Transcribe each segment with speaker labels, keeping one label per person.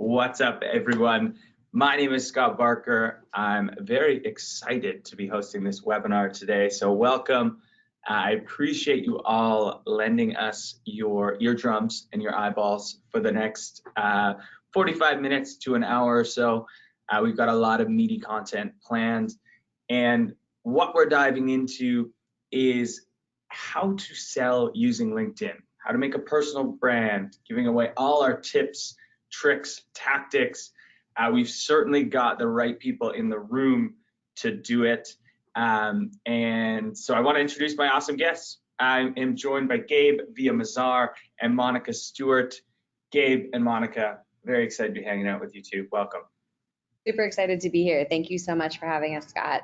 Speaker 1: What's up, everyone? My name is Scott Barker. I'm very excited to be hosting this webinar today. So welcome. I appreciate you all lending us your eardrums and your eyeballs for the next 45 minutes to an hour or so. We've got a lot of meaty content planned. And what we're diving into is how to sell using LinkedIn, how to make a personal brand, giving away all our tips, tricks, tactics. We've certainly got the right people in the room to do it. And so I want to introduce my awesome guests. I am joined by Gabe Villamizar and Monica Stewart. Gabe and Monica, very excited to be hanging out with you two. Welcome.
Speaker 2: Super excited to be here. Thank you so much for having us, Scott.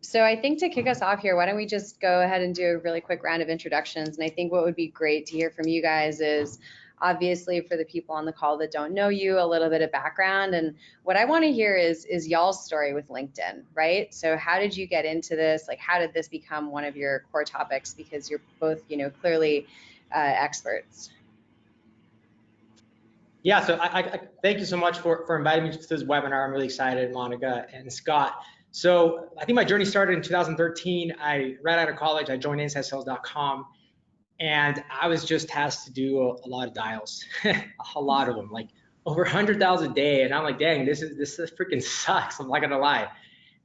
Speaker 2: So I think to kick us off here, why don't we just go ahead and do a really quick round of introductions. And I think what would be great to hear from you guys is, obviously, for the people on the call that don't know you, a little bit of background. And what I want to hear is y'all's story with LinkedIn, right? So how did you get into this? Like, how did this become one of your core topics? Because you're both, clearly experts.
Speaker 3: Yeah, so I thank you so much for inviting me to this webinar. I'm really excited, Monica and Scott. So I think my journey started in 2013. Right out of college, I joined InsideSales.com. And I was just tasked to do a lot of dials, a lot of them, like over 100,000 a day. And I'm like, dang, this freaking sucks. I'm not gonna lie.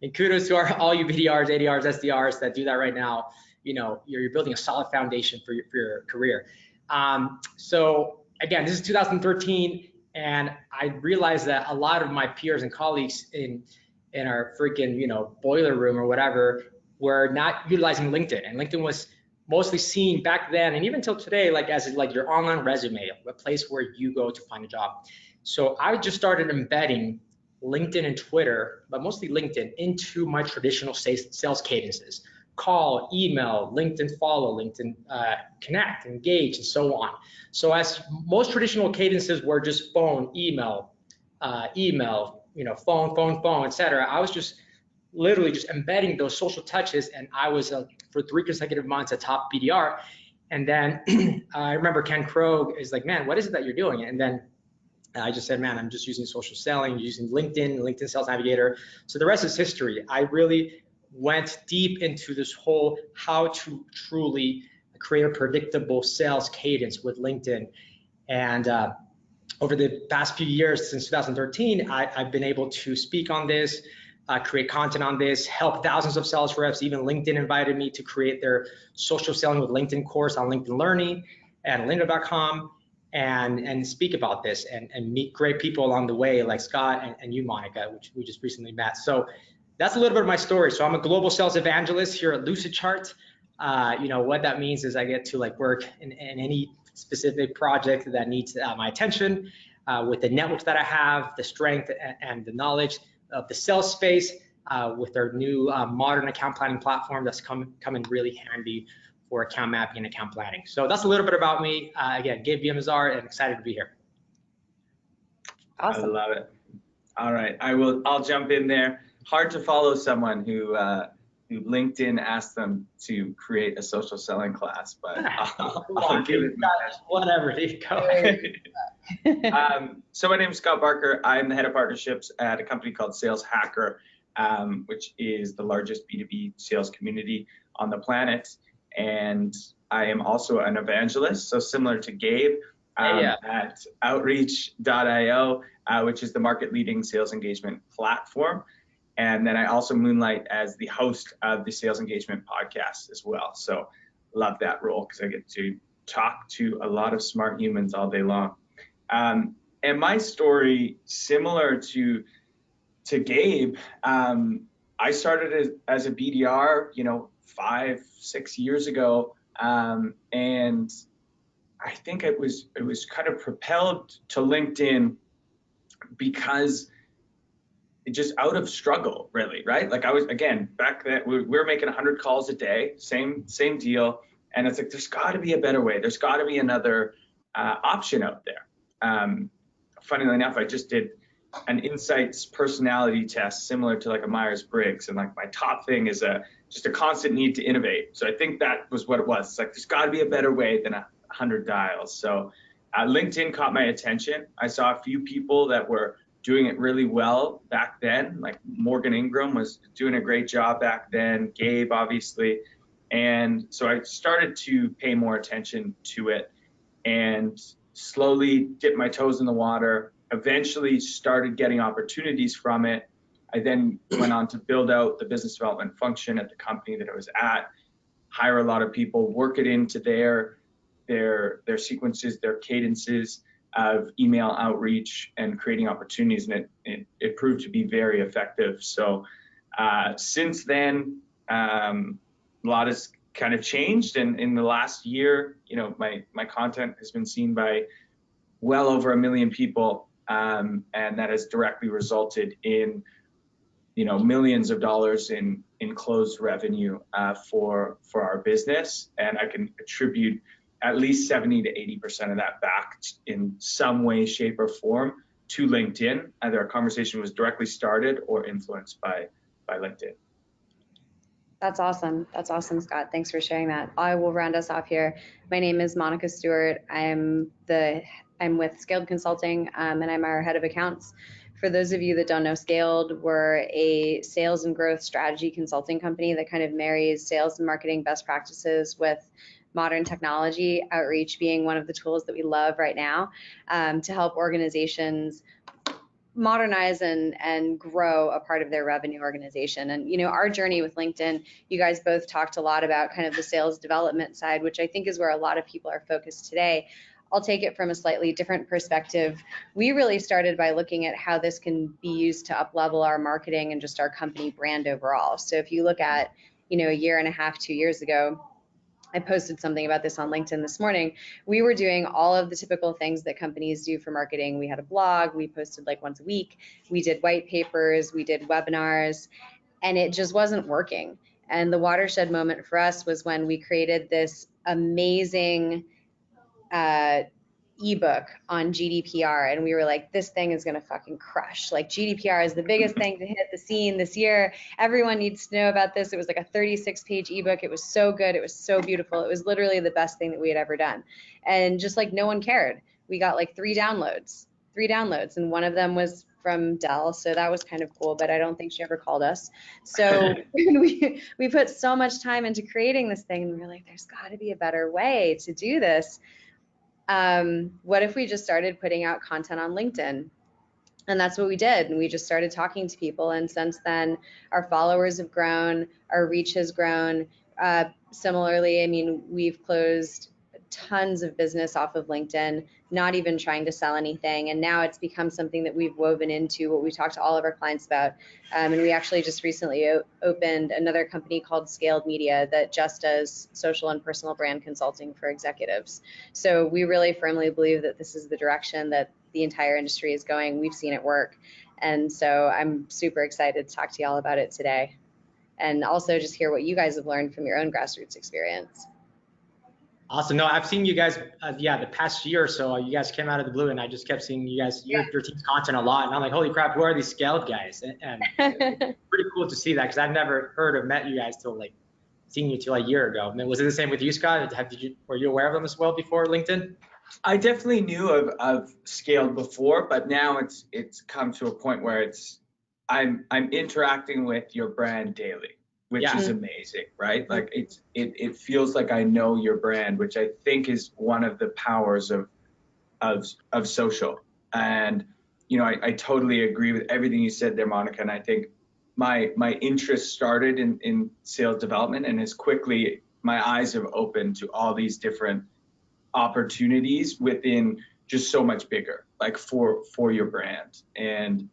Speaker 3: And kudos to all you BDRs, ADRs, SDRs that do that right now. You're building a solid foundation for your career. So again, this is 2013, and I realized that a lot of my peers and colleagues in our freaking boiler room or whatever were not utilizing LinkedIn, and LinkedIn was mostly seen back then and even till today as your online resume, a place where you go to find a job. So I just started embedding LinkedIn and Twitter, but mostly LinkedIn, into my traditional sales cadences: call, email, LinkedIn follow, LinkedIn connect, engage, and so on. So as most traditional cadences were just phone, email, phone, etc. I was just literally just embedding those social touches, and I was for 3 consecutive months a top BDR. And then I remember Ken Krogh is like, man, what is it that you're doing? And then I just said, man, I'm just using social selling, using LinkedIn Sales Navigator. So the rest is history. I really went deep into this whole how to truly create a predictable sales cadence with LinkedIn. And over the past few years, since 2013, I've been able to speak on this, create content on this, help thousands of sales reps. Even LinkedIn invited me to create their social selling with LinkedIn course on LinkedIn Learning and lynda.com, and speak about this and meet great people along the way, like Scott and you, Monica, which we just recently met. So that's a little bit of my story. So I'm a global sales evangelist here at Lucidchart. What that means is I get to work in any specific project that needs my attention, with the networks that I have, the strength and the knowledge of the sales space, with our new modern account planning platform that's coming really handy for account mapping and account planning. So that's a little bit about me. Again, Gabe Villamizar, and excited to be here.
Speaker 2: Awesome.
Speaker 1: I love it. All right, I'll jump in there. Hard to follow someone who LinkedIn asked them to create a social selling class, but I'll give it
Speaker 3: whatever. There you go.
Speaker 1: So my name is Scott Barker. I'm the head of partnerships at a company called Sales Hacker, which is the largest B2B sales community on the planet. And I am also an evangelist, so similar to Gabe, at outreach.io, which is the market leading sales engagement platform. And then I also moonlight as the host of the Sales Engagement podcast as well. So love that role because I get to talk to a lot of smart humans all day long. And my story, similar to Gabe, I started as a BDR, 5-6 years ago, and I think it was kind of propelled to LinkedIn because just out of struggle, really, right? I was, again, back then, we were making 100 calls a day, same deal. And it's there's got to be a better way. There's got to be another option out there. Funnily enough, I just did an insights personality test similar to a Myers-Briggs. And my top thing is just a constant need to innovate. So I think that was what it was. It's there's got to be a better way than 100 dials. So LinkedIn caught my attention. I saw a few people that were doing it really well back then. Like Morgan Ingram was doing a great job back then, Gabe, obviously. And so I started to pay more attention to it and slowly dipped my toes in the water, eventually started getting opportunities from it. I then went on to build out the business development function at the company that I was at, hire a lot of people, work it into their sequences, their cadences of email outreach and creating opportunities, and it proved to be very effective. So since then, a lot has kind of changed, and in the last year, my content has been seen by well over 1 million people, and that has directly resulted in millions of dollars in closed revenue for our business, and I can attribute at least 70 to 80% of that back in some way, shape, or form to LinkedIn. Either a conversation was directly started or influenced by LinkedIn.
Speaker 2: That's awesome. That's awesome, Scott. Thanks for sharing that. I will round us off here. My name is Monica Stewart. I'm with Skaled Consulting, and I'm our head of accounts. For those of you that don't know Skaled, we're a sales and growth strategy consulting company that kind of marries sales and marketing best practices with modern technology, outreach being one of the tools that we love right now, to help organizations modernize and grow a part of their revenue organization. And our journey with LinkedIn, you guys both talked a lot about kind of the sales development side, which I think is where a lot of people are focused today. I'll take it from a slightly different perspective. We really started by looking at how this can be used to up-level our marketing and just our company brand overall. So if you look at, a year and a half, 2 years ago, I posted something about this on LinkedIn this morning. We were doing all of the typical things that companies do for marketing. We had a blog, we posted like once a week, we did white papers, we did webinars, and it just wasn't working. And the watershed moment for us was when we created this amazing ebook on GDPR, and we were like, this thing is gonna fucking crush. Like, GDPR is the biggest thing to hit the scene this year. Everyone needs to know about this. It was like a 36-page ebook. It was so good. It was so beautiful. It was literally the best thing that we had ever done. And just like no one cared. We got like 3 downloads, and one of them was from Dell, so that was kind of cool, but I don't think she ever called us. So we put so much time into creating this thing, and we were like, there's got to be a better way to do this. What if we just started putting out content on LinkedIn? And that's what we did. And we just started talking to people. And since then, our followers have grown, our reach has grown. Similarly, I mean, we've closed tons of business off of LinkedIn, not even trying to sell anything. And now it's become something that we've woven into what we talk to all of our clients about. And we actually just recently opened another company called Skaled Media that just does social and personal brand consulting for executives. So we really firmly believe that this is the direction that the entire industry is going. We've seen it work. And so I'm super excited to talk to y'all about it today. And also just hear what you guys have learned from your own grassroots experience.
Speaker 3: Awesome. No, I've seen you guys, the past year or so, you guys came out of the blue, and I just kept seeing you guys, your team's content a lot. And I'm like, holy crap, who are these Skaled guys? And pretty cool to see that, because I've never heard or met you guys till seeing you till a year ago. I mean, was it the same with you, Scott? Were you aware of them as well before LinkedIn?
Speaker 1: I definitely knew of Skaled before, but now it's come to a point where I'm interacting with your brand daily, which is amazing, right? Like it feels like I know your brand, which I think is one of the powers of social. And I totally agree with everything you said there, Monica. And I think my interest started in sales development, and as quickly my eyes have opened to all these different opportunities within just so much bigger, like for your brand. And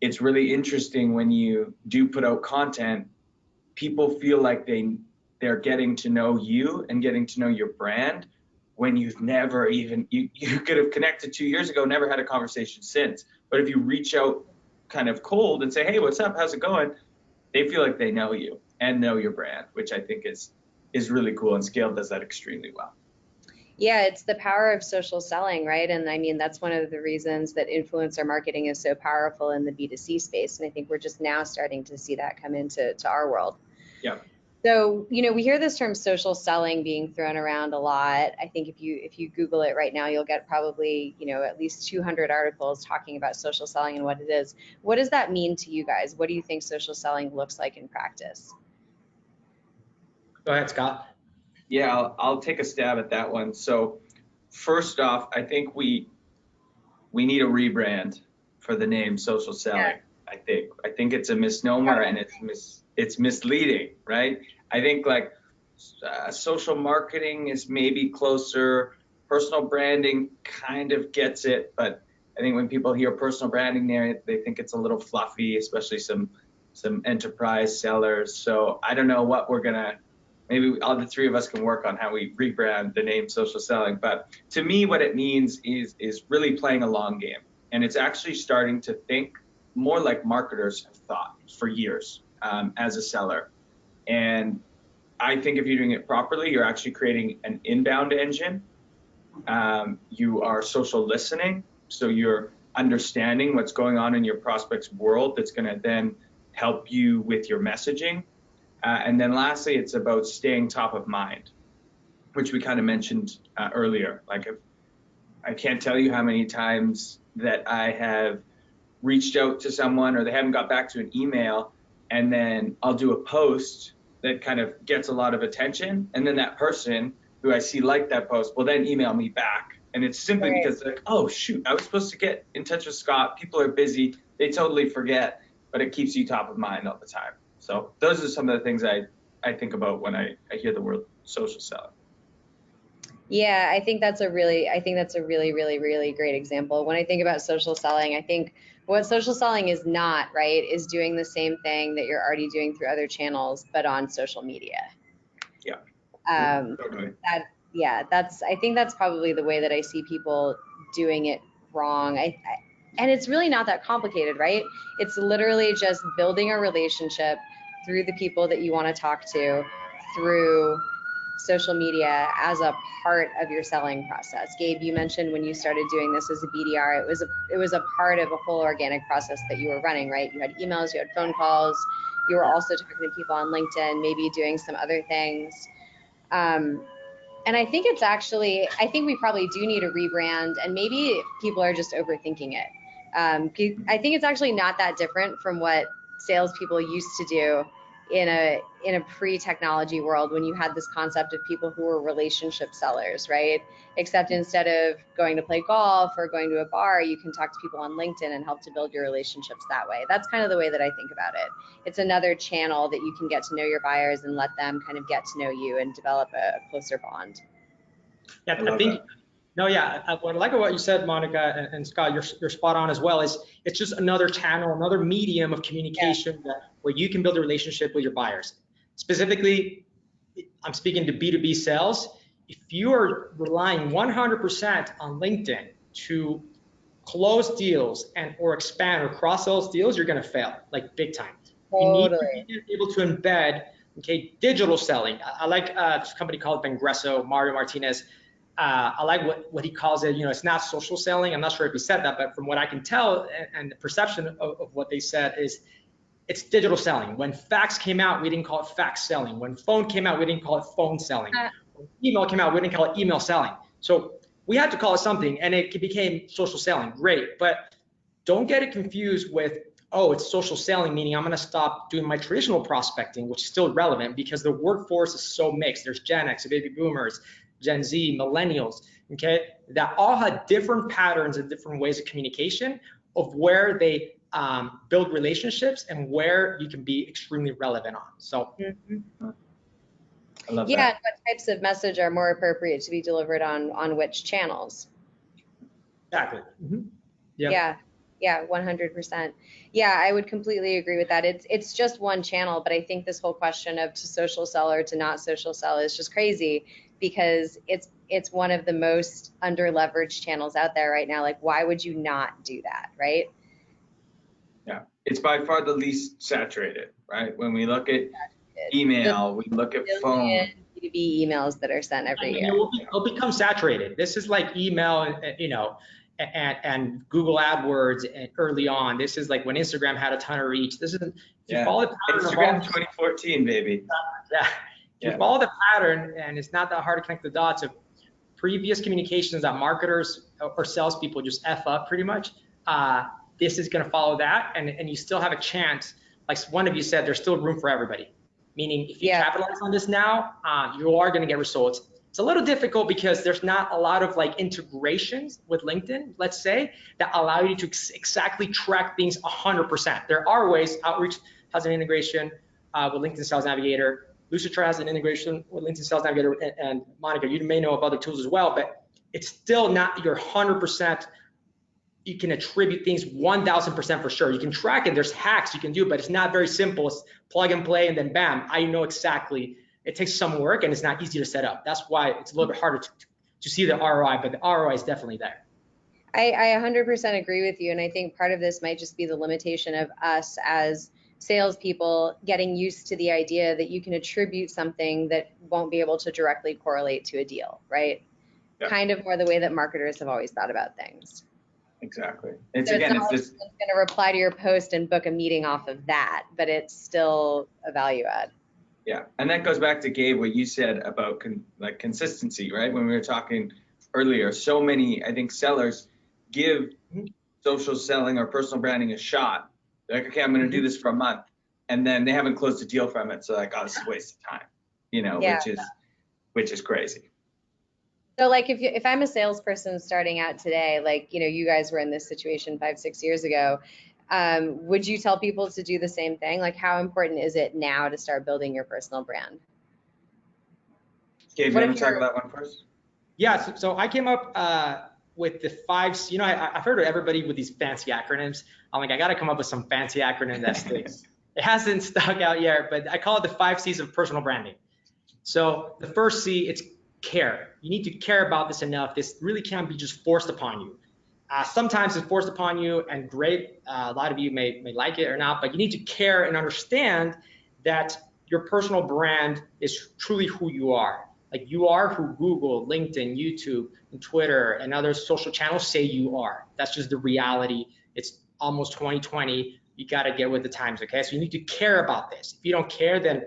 Speaker 1: it's really interesting when you do put out content, people feel like they're getting to know you and getting to know your brand when you've never even, you could have connected 2 years ago, never had a conversation since. But if you reach out kind of cold and say, hey, what's up, how's it going? They feel like they know you and know your brand, which I think is really cool, and Skaled does that extremely well.
Speaker 2: Yeah, it's the power of social selling, right? And I mean, that's one of the reasons that influencer marketing is so powerful in the B2C space. And I think we're just now starting to see that come into our world.
Speaker 1: Yeah.
Speaker 2: So, we hear this term social selling being thrown around a lot. I think if you Google it right now, you'll get probably, at least 200 articles talking about social selling and what it is. What does that mean to you guys? What do you think social selling looks like in practice?
Speaker 3: Go ahead, Scott.
Speaker 1: Yeah, I'll take a stab at that one. So first off, I think we need a rebrand for the name social selling. Yeah. I think it's a misnomer and it's misleading, right? I think like social marketing is maybe closer. Personal branding kind of gets it, but I think when people hear personal branding there, they think it's a little fluffy, especially some enterprise sellers. So I don't know what we're gonna. Maybe all the three of us can work on how we rebrand the name social selling. But to me, what it means is really playing a long game. And it's actually starting to think more like marketers have thought for years as a seller. And I think if you're doing it properly, you're actually creating an inbound engine. You are social listening. So you're understanding what's going on in your prospect's world that's going to then help you with your messaging. And then lastly, it's about staying top of mind, which we kind of mentioned earlier. Like I can't tell you how many times that I have reached out to someone or they haven't got back to an email, and then I'll do a post that kind of gets a lot of attention. And then that person who I see like that post will then email me back. And it's simply because like, oh, shoot, I was supposed to get in touch with Scott. People are busy. They totally forget, but it keeps you top of mind all the time. So those are some of the things I think about when I hear the word social selling.
Speaker 2: Yeah, I think that's a really, really, really great example. When I think about social selling, I think what social selling is not, right, is doing the same thing that you're already doing through other channels, but on social media.
Speaker 1: Yeah. Totally.
Speaker 2: I think that's probably the way that I see people doing it wrong. And it's really not that complicated, right? It's literally just building a relationship through the people that you want to talk to through social media as a part of your selling process. Gabe, you mentioned when you started doing this as a BDR, it was a part of a whole organic process that you were running, right? You had emails, you had phone calls, you were also talking to people on LinkedIn, maybe doing some other things. And I think I think we probably do need a rebrand, and maybe people are just overthinking it. I think it's actually not that different from what salespeople used to do in a pre-technology world, when you had this concept of people who were relationship sellers, right? Except instead of going to play golf or going to a bar, you can talk to people on LinkedIn and help to build your relationships that way. That's kind of the way that I think about it. It's another channel that you can get to know your buyers and let them kind of get to know you and develop a closer bond.
Speaker 3: Yeah, I think. No, yeah. What I like about what you said, Monica and Scott, you're spot on as well. It's just another channel, another medium of communication where you can build a relationship with your buyers. Specifically, I'm speaking to B2B sales. If you are relying 100% on LinkedIn to close deals and or expand or cross sales deals, you're going to fail like big time.
Speaker 2: Totally.
Speaker 3: You need to be able to embed digital selling. I like this company called Bengresso, Mario Martinez. I like what he calls it. It's not social selling. I'm not sure if he said that, but from what I can tell and the perception of what they said is it's digital selling. When fax came out, we didn't call it fax selling. When phone came out, we didn't call it phone selling. When email came out, we didn't call it email selling. So we had to call it something, and it became social selling. Great, but don't get it confused with, oh, it's social selling, meaning I'm going to stop doing my traditional prospecting, which is still relevant because the workforce is so mixed. There's Gen X, baby boomers, Gen Z, millennials, okay, that all have different patterns and different ways of communication of where they build relationships and where you can be extremely relevant on. So
Speaker 1: I love that.
Speaker 2: And what types of message are more appropriate to be delivered on which channels?
Speaker 3: Exactly.
Speaker 2: Yeah, 100%. Yeah, I would completely agree with that. It's just one channel, but I think this whole question of to social sell or to not social sell is just crazy, because it's one of the most under leveraged channels out there right now. Like, why would you not do that, right?
Speaker 1: Yeah, it's by far the least saturated, right? When we look at email, we look at phone.
Speaker 2: B2B emails that are sent every year.
Speaker 3: It'll become saturated. This is like email, and Google AdWords and early on. This is like when Instagram had a ton of reach. This is, if you follow the pattern of
Speaker 1: Instagram 2014, baby.
Speaker 3: Yeah. If you follow the pattern, and it's not that hard to connect the dots of previous communications that marketers or salespeople just F up pretty much, this is going to follow that, and you still have a chance. Like one of you said, there's still room for everybody. Meaning, if you capitalize on this now, you are going to get results. It's a little difficult because there's not a lot of like integrations with LinkedIn, let's say, that allow you to exactly track things 100%. There are ways. Outreach has an integration with LinkedIn Sales Navigator. Lucidchart has an integration with LinkedIn Sales Navigator, and Monica, you may know of other tools as well, but it's still not your 100%. You can attribute things 1000% for sure. You can track it. There's hacks you can do, but it's not very simple. It's plug and play, and then bam, I know exactly. It takes some work, and it's not easy to set up. That's why it's a little bit harder to see the ROI, but the ROI is definitely there.
Speaker 2: I 100% agree with you, and I think part of this might just be the limitation of us as salespeople getting used to the idea that you can attribute something that won't be able to directly correlate to a deal, right? Yeah. Kind of more the way that marketers have always thought about things.
Speaker 1: Exactly.
Speaker 2: It's going to reply to your post and book a meeting off of that, but it's still a value add.
Speaker 1: Yeah, and that goes back to Gabe, what you said about consistency, right? When we were talking earlier, so many, I think, sellers give social selling or personal branding a shot. They're like, okay, I'm going to do this for a month, and then they haven't closed a deal from it, so like, oh, this is a waste of time, which is crazy.
Speaker 2: So like if I'm a salesperson starting out today, like, you guys were in this situation 5-6 years ago, would you tell people to do the same thing? Like, how important is it now to start building your personal brand?
Speaker 1: Gabe, you want to tackle that one first?
Speaker 3: Yeah, so I came up with the 5 C's. I've heard of everybody with these fancy acronyms. I'm like, I got to come up with some fancy acronym that sticks. It hasn't stuck out yet, but I call it the 5 C's of personal branding. So the first C, it's care. You need to care about this enough. This really can't be just forced upon you. Sometimes it's forced upon you, and great. A lot of you may like it or not, but you need to care and understand that your personal brand is truly who you are. Like, you are who Google, LinkedIn, YouTube, and Twitter, and other social channels say you are. That's just the reality. It's almost 2020. You got to get with the times, okay? So you need to care about this. If you don't care, then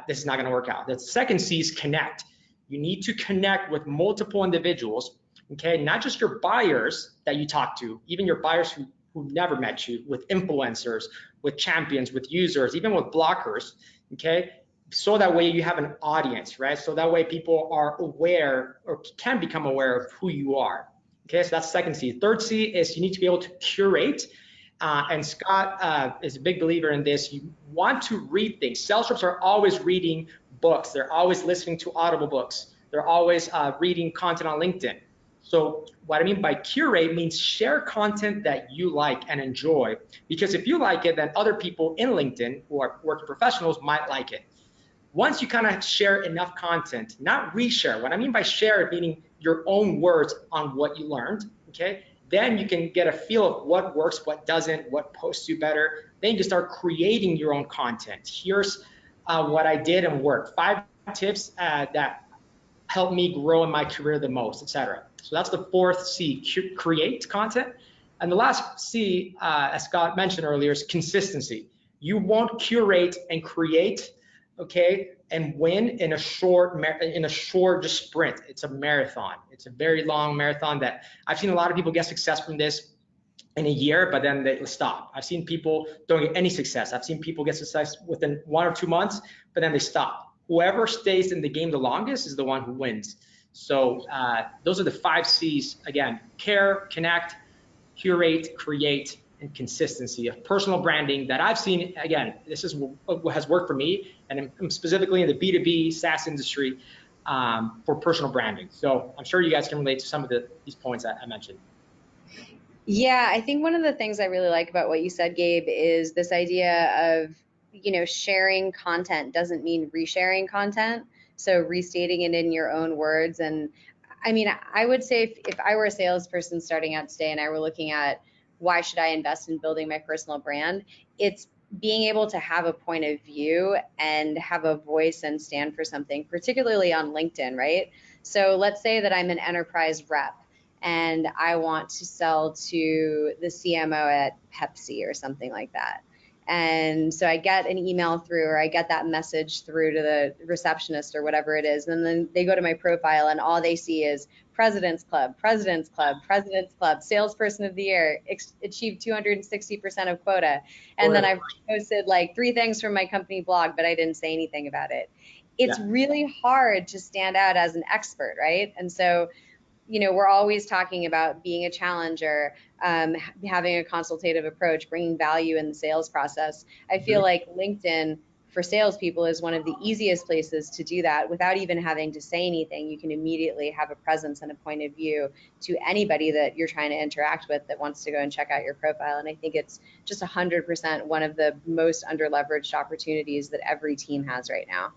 Speaker 3: this is not going to work out. The second C is connect. You need to connect with multiple individuals, okay? Not just your buyers that you talk to, even your buyers who never met you, with influencers, with champions, with users, even with blockers, okay? So that way you have an audience, right? So that way people are aware, or can become aware of who you are, okay? So that's second C. Third C is you need to be able to curate. And Scott is a big believer in this. You want to read things. Sales reps are always reading books. They're always listening to Audible books. They're always reading content on LinkedIn. So what I mean by curate means share content that you like and enjoy, because if you like it, then other people in LinkedIn who are working professionals might like it. Once you kind of share enough content, not reshare. What I mean by share, meaning your own words on what you learned, okay? Then you can get a feel of what works, what doesn't, what posts you better. Then you can start creating your own content. Here's what I did and worked. 5 tips that helped me grow in my career the most, etc. So that's the fourth C, create content. And the last C, as Scott mentioned earlier, is consistency. You won't curate and create, okay, and win in a short just sprint. It's a marathon. It's a very long marathon that I've seen a lot of people get success from this in a year, but then they stop. I've seen people don't get any success. I've seen people get success within 1 or 2 months, but then they stop. Whoever stays in the game the longest is the one who wins. So those are the 5 C's. Again, care, connect, curate, create, and consistency of personal branding that I've seen. Again, this is what has worked for me, and I'm specifically in the B2B SaaS industry for personal branding. So I'm sure you guys can relate to some of these points I mentioned.
Speaker 2: Yeah, I think one of the things I really like about what you said, Gabe, is this idea of, sharing content doesn't mean resharing content. So restating it in your own words. And I mean, I would say if I were a salesperson starting out today and I were looking at why should I invest in building my personal brand, it's being able to have a point of view and have a voice and stand for something, particularly on LinkedIn, right? So let's say that I'm an enterprise rep and I want to sell to the CMO at Pepsi or something like that. And so I get an email through, or I get that message through to the receptionist or whatever it is. And then they go to my profile and all they see is President's Club, President's Club, President's Club, Salesperson of the Year, achieved 260% of quota. And then I've posted like 3 things from my company blog, but I didn't say anything about it. It's really hard to stand out as an expert, right? And so, you know, we're always talking about being a challenger, having a consultative approach, bringing value in the sales process. I feel like LinkedIn for salespeople is one of the easiest places to do that without even having to say anything. You can immediately have a presence and a point of view to anybody that you're trying to interact with that wants to go and check out your profile. And I think it's just 100% one of the most underleveraged opportunities that every team has right now.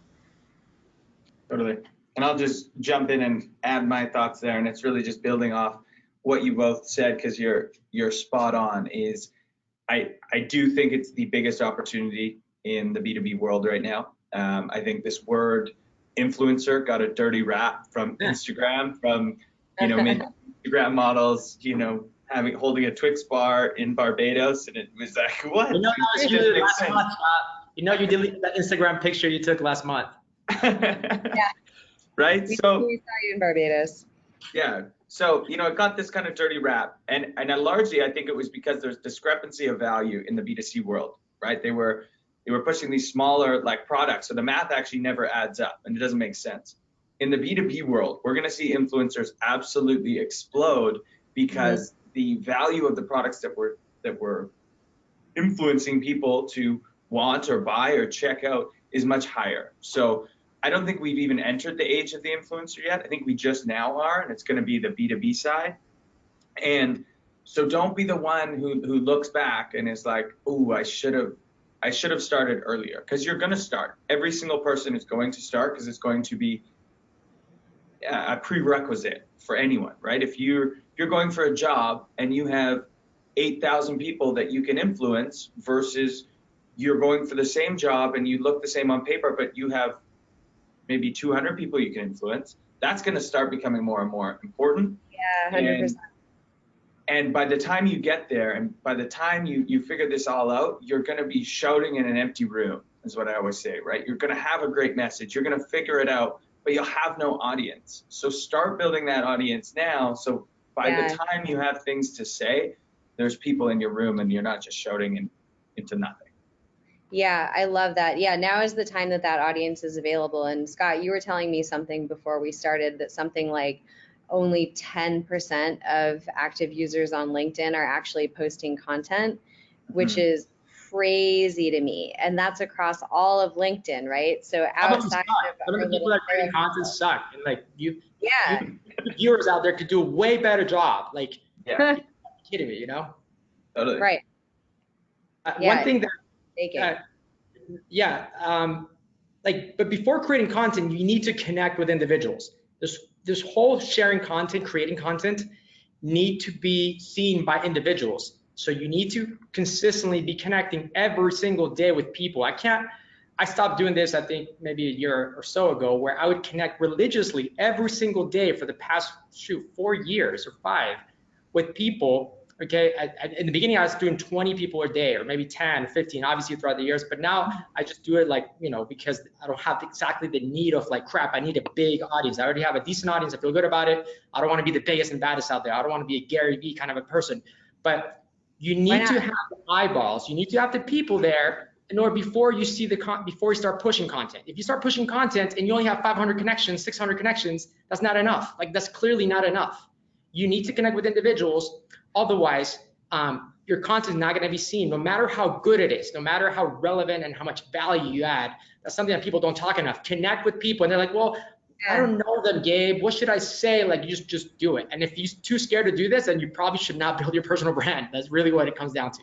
Speaker 1: Totally. And I'll just jump in and add my thoughts there. And it's really just building off what you both said, because you're spot on. Is I do think it's the biggest opportunity in the B2B world right now. I think this word influencer got a dirty rap from Instagram, from, you know, Instagram models, you know, holding a Twix bar in Barbados, and it was like, what?
Speaker 3: You know, you did last month. You know, you deleted that Instagram picture you took last month.
Speaker 2: Yeah.
Speaker 1: Right?
Speaker 2: We saw you in Barbados.
Speaker 1: Yeah. So, you know, it got this kind of dirty rap. And largely, I think it was because there's discrepancy of value in the B2C world, right? They were pushing these smaller like products. So the math actually never adds up and it doesn't make sense. In the B2B world, we're going to see influencers absolutely explode because the value of the products that we're influencing people to want or buy or check out is much higher. So I don't think we've even entered the age of the influencer yet. I think we just now are, and it's going to be the B2B side. And so don't be the one who looks back and is like, "Oh, I should have started earlier," because you're going to start. Every single person is going to start because it's going to be a prerequisite for anyone, right? If you're going for a job and you have 8,000 people that you can influence versus you're going for the same job and you look the same on paper, but you have maybe 200 people you can influence, that's going to start becoming more and more important.
Speaker 2: Yeah, 100%.
Speaker 1: And by the time you get there and by the time you figure this all out, you're going to be shouting in an empty room, is what I always say, right? You're going to have a great message. You're going to figure it out, but you'll have no audience. So start building that audience now. So by the time you have things to say, there's people in your room and you're not just shouting into nothing.
Speaker 2: Yeah, I love that. Yeah, now is the time that audience is available. And Scott, you were telling me something before we started, that something like only 10% of active users on LinkedIn are actually posting content, which is crazy to me. And that's across all of LinkedIn, right? So outside of
Speaker 3: some of the people that create content suck. And like you viewers out there could do a way better job. Like, you're kidding me, you know?
Speaker 1: Totally.
Speaker 2: Right.
Speaker 3: One thing that but before creating content, you need to connect with individuals. This whole sharing content, creating content, need to be seen by individuals. So you need to consistently be connecting every single day with people. I stopped doing this, I think maybe a year or so ago, where I would connect religiously every single day for the past 4 years or 5 with people. Okay, in the beginning I was doing 20 people a day, or maybe 10, 15, obviously throughout the years, but now I just do it like, you know, because I don't have exactly the need of like, crap, I need a big audience. I already have a decent audience. I feel good about it. I don't want to be the biggest and baddest out there. I don't want to be a Gary Vee kind of a person, but you need to have the eyeballs. You need to have the people there in order before you start pushing content. If you start pushing content and you only have 500 connections, 600 connections, that's not enough. Like, that's clearly not enough. You need to connect with individuals. Otherwise, your content is not going to be seen, no matter how good it is, no matter how relevant and how much value you add. That's something that people don't talk enough. Connect with people, and they're like, well, I don't know them, Gabe. What should I say? Like, you just do it. And if you're too scared to do this, then you probably should not build your personal brand. That's really what it comes down to.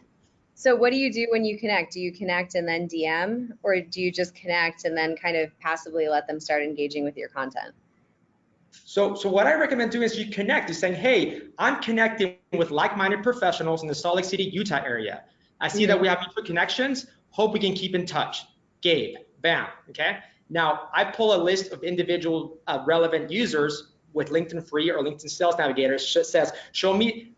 Speaker 2: So what do you do when you connect? Do you connect and then DM, or do you just connect and then kind of passively let them start engaging with your content?
Speaker 3: So what I recommend doing is you connect, is saying, hey, I'm connecting with like-minded professionals in the Salt Lake City, Utah area. I see that we have mutual connections. Hope we can keep in touch. Gabe, bam, okay? Now, I pull a list of individual relevant users with LinkedIn Free or LinkedIn Sales Navigator says, show me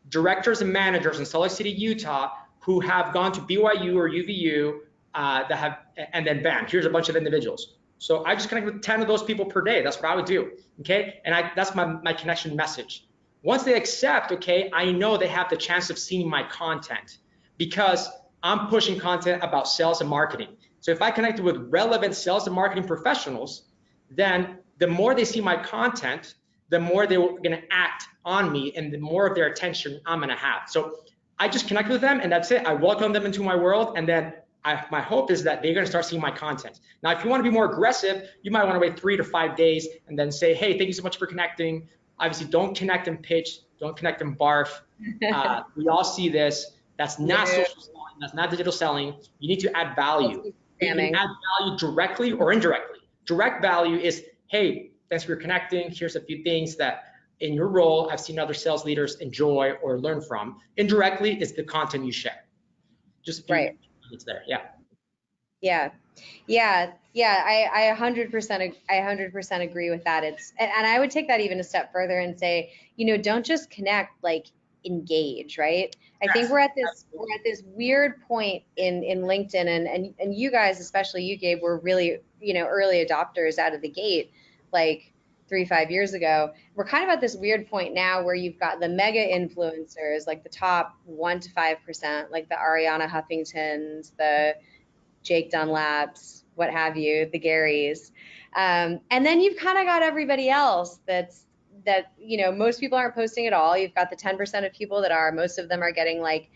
Speaker 3: directors and managers in Salt Lake City, Utah, who have gone to BYU or UVU and then bam, here's a bunch of individuals. So I just connect with 10 of those people per day. That's what I would do, okay? And that's my connection message. Once they accept, okay, I know they have the chance of seeing my content because I'm pushing content about sales and marketing. So if I connected with relevant sales and marketing professionals, then the more they see my content, the more they're gonna act on me and the more of their attention I'm gonna have. So I just connect with them and that's it. I welcome them into my world, and then my hope is that they're gonna start seeing my content. Now, if you wanna be more aggressive, you might wanna wait 3 to 5 days and then say, hey, thank you so much for connecting. Obviously, don't connect and pitch, don't connect and barf. We all see this. That's not social selling, that's not digital selling. You need to add value. You can add value directly or indirectly. Direct value is, hey, thanks for connecting. Here's a few things that in your role, I've seen other sales leaders enjoy or learn from. Indirectly is the content you share. Just right. It's there,
Speaker 2: yeah. I 100% agree with that. And I would take that even a step further and say, don't just connect, like engage, right? I think we're at this weird point in LinkedIn, and you guys, especially you, Gabe, were really, early adopters out of the gate, like 3-5 years ago. We're kind of at this weird point now where you've got the mega influencers, like the top 1 to 5%, like the Ariana Huffingtons, the Jake Dunlaps, what have you, the Garys. And then you've kind of got everybody else that most people aren't posting at all. You've got the 10% of people that are. Most of them are getting like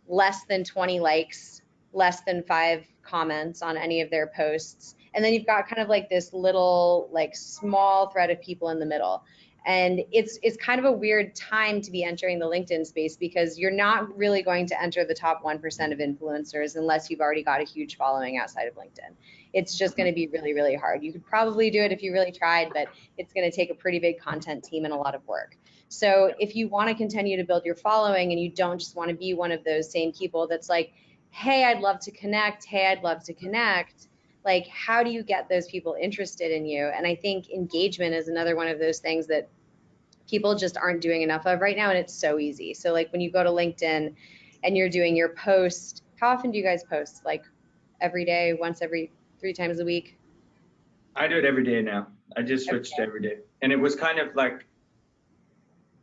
Speaker 2: less than 20 likes, less than 5 comments on any of their posts. And then you've got kind of like this little, like small thread of people in the middle. And it's kind of a weird time to be entering the LinkedIn space because you're not really going to enter the top 1% of influencers unless you've already got a huge following outside of LinkedIn. It's just going to be really, really hard. You could probably do it if you really tried, but it's going to take a pretty big content team and a lot of work. So if you want to continue to build your following and you don't just want to be one of those same people that's like, hey, I'd love to connect. Hey, I'd love to connect. Like, how do you get those people interested in you? And I think engagement is another one of those things that people just aren't doing enough of right now, and it's so easy. So like when you go to LinkedIn and you're doing your post, how often do you guys post? Like every day, once every 3 times a week?
Speaker 1: I do it every day now. I just switched to every day. And it was kind of like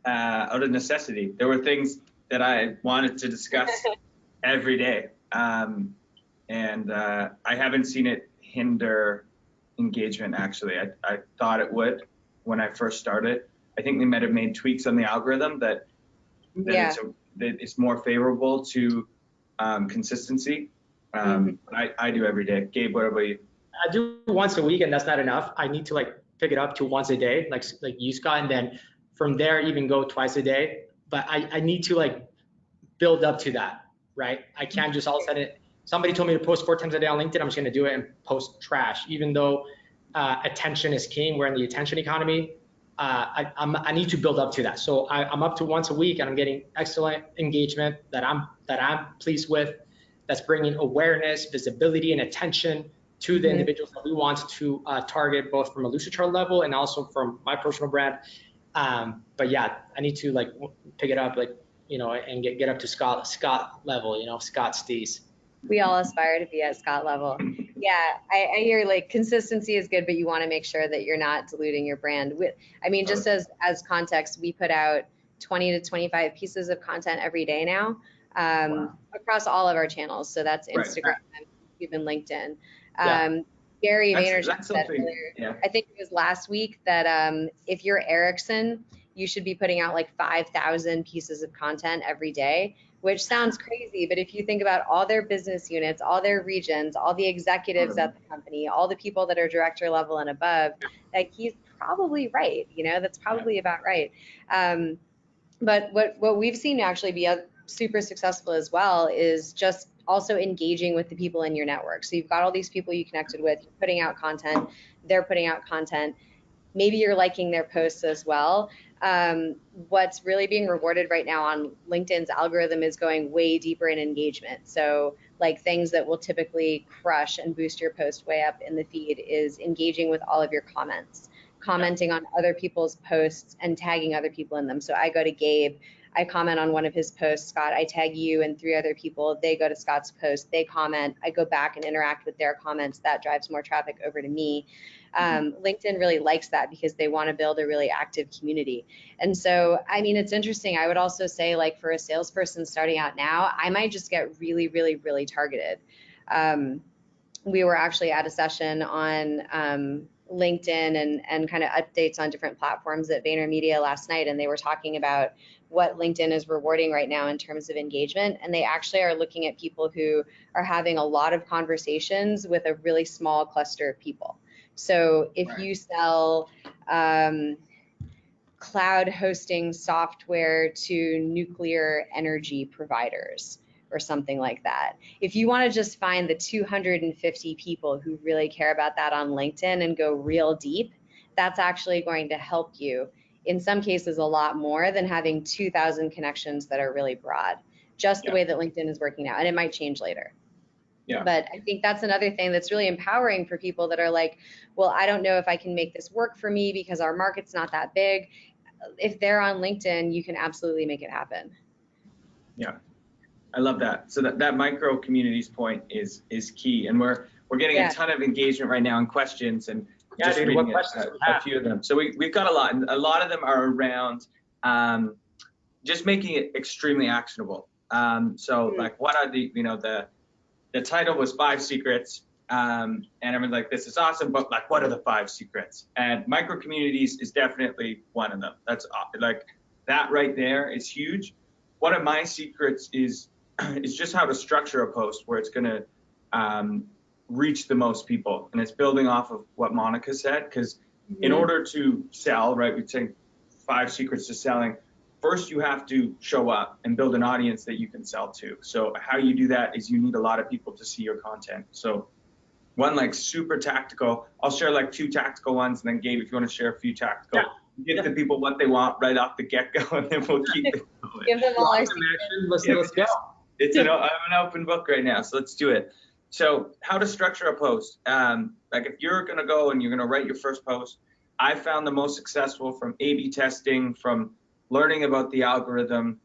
Speaker 1: out of necessity. There were things that I wanted to discuss every day. And I haven't seen it hinder engagement, actually. I thought it would when I first started. I think they might have made tweaks on the algorithm that it's more favorable to consistency. I do every day. Gabe, what about you?
Speaker 3: I do once a week, and that's not enough. I need to like pick it up to once a day, like you, Scott, and then from there even go twice a day. But I need to like build up to that, right? I can't just all of a sudden, somebody told me to post 4 times a day on LinkedIn, I'm just gonna do it and post trash, even though attention is king. We're in the attention economy. I need to build up to that. So I'm up to once a week and I'm getting excellent engagement that I'm pleased with, that's bringing awareness, visibility, and attention to the individuals that we want to target, both from a Lucidchart level and also from my personal brand. But yeah, I need to like pick it up, like, and get up to Scott level, Scott Stees.
Speaker 2: We all aspire to be at Scott level. Yeah, I hear like consistency is good, but you want to make sure that you're not diluting your brand. I mean, just as context, we put out 20 to 25 pieces of content every day now across all of our channels. So that's Instagram, even LinkedIn. Gary Vaynerchuk said earlier, I think it was last week, that if you're Ericsson, you should be putting out like 5,000 pieces of content every day, which sounds crazy. But if you think about all their business units, all their regions, all the executives at the company, all the people that are director level and above, like he's probably right. That's probably about right. But what we've seen actually be super successful as well is just also engaging with the people in your network. So you've got all these people you connected with, you're putting out content, they're putting out content. Maybe you're liking their posts as well. What's really being rewarded right now on LinkedIn's algorithm is going way deeper in engagement. So like things that will typically crush and boost your post way up in the feed is engaging with all of your comments, commenting on other people's posts and tagging other people in them. So I go to Gabe, I comment on one of his posts, Scott, I tag you and 3 other people, they go to Scott's post, they comment, I go back and interact with their comments, that drives more traffic over to me. LinkedIn really likes that because they want to build a really active community. And so, I mean, it's interesting. I would also say, like, for a salesperson starting out now, I might just get really, really, really targeted. We were actually at a session on LinkedIn and kind of updates on different platforms at VaynerMedia last night, and they were talking about what LinkedIn is rewarding right now in terms of engagement. And they actually are looking at people who are having a lot of conversations with a really small cluster of people. So if you sell cloud hosting software to nuclear energy providers or something like that, if you want to just find the 250 people who really care about that on LinkedIn and go real deep, that's actually going to help you in some cases a lot more than having 2,000 connections that are really broad, just the way that LinkedIn is working now. And it might change later. Yeah. But I think that's another thing that's really empowering for people that are like, well, I don't know if I can make this work for me because our market's not that big. If they're on LinkedIn, you can absolutely make it happen.
Speaker 1: Yeah, I love that. So that micro communities point is key, and we're getting a ton of engagement right now in questions, and just reading a few of them. So we've got a lot, and a lot of them are around just making it extremely actionable. So like, what are the title was 5 secrets, and everyone's like, this is awesome, but like, what are the 5 secrets? And micro communities is definitely one of them. That's like, that right there is huge. One of my secrets is just how to structure a post where it's going to reach the most people. And it's building off of what Monica said, because in order to sell, right, we take 5 secrets to selling. First, you have to show up and build an audience that you can sell to. So how you do that is you need a lot of people to see your content. So one, like, super tactical, I'll share like 2 tactical ones, and then Gabe, if you want to share a few tactical, give the people what they want right off the get-go, and then we'll keep it going.
Speaker 2: Give them all our
Speaker 3: Let's go.
Speaker 1: It's an open book right now, so let's do it. So how to structure a post. Like, if you're going to go and you're going to write your first post, I found the most successful from A/B testing, from learning about the algorithm,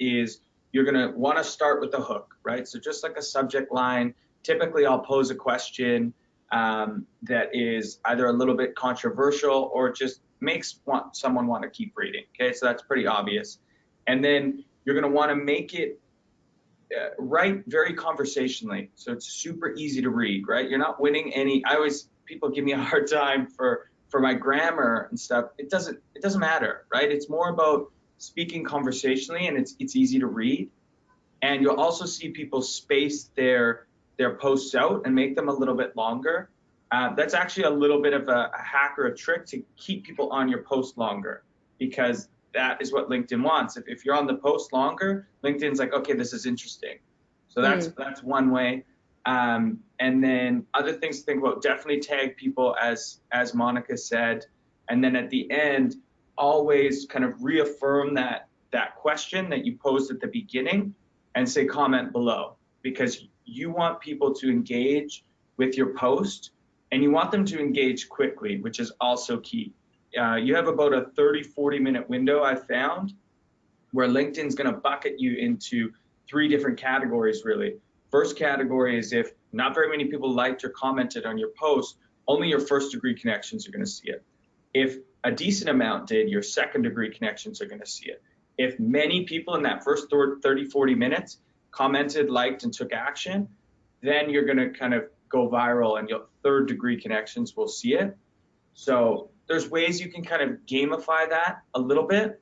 Speaker 1: is you're going to want to start with a hook, right? So just like a subject line, typically I'll pose a question that is either a little bit controversial or just makes someone want to keep reading. Okay, so that's pretty obvious. And then you're going to want to make it write very conversationally, so it's super easy to read, right? You're not winning any. People give me a hard time for my grammar and stuff. It doesn't matter, right? It's more about speaking conversationally, and it's easy to read. And you'll also see people space their posts out and make them a little bit longer. That's actually a little bit of a hack or a trick to keep people on your post longer, because that is what LinkedIn wants. If you're on the post longer, LinkedIn's like, okay, this is interesting. So that's one way. And then other things to think about, definitely tag people as Monica said. And then at the end, always kind of reaffirm that question that you posed at the beginning and say comment below, because you want people to engage with your post, and you want them to engage quickly, which is also key. You have about a 30-40 minute window, I found, where LinkedIn's going to bucket you into 3 different categories, really. First category is if not very many people liked or commented on your post, only your first-degree connections are going to see it. If a decent amount did, your second-degree connections are going to see it. If many people in that first 30-40 minutes commented, liked, and took action, then you're going to kind of go viral, and your third-degree connections will see it. So there's ways you can kind of gamify that a little bit.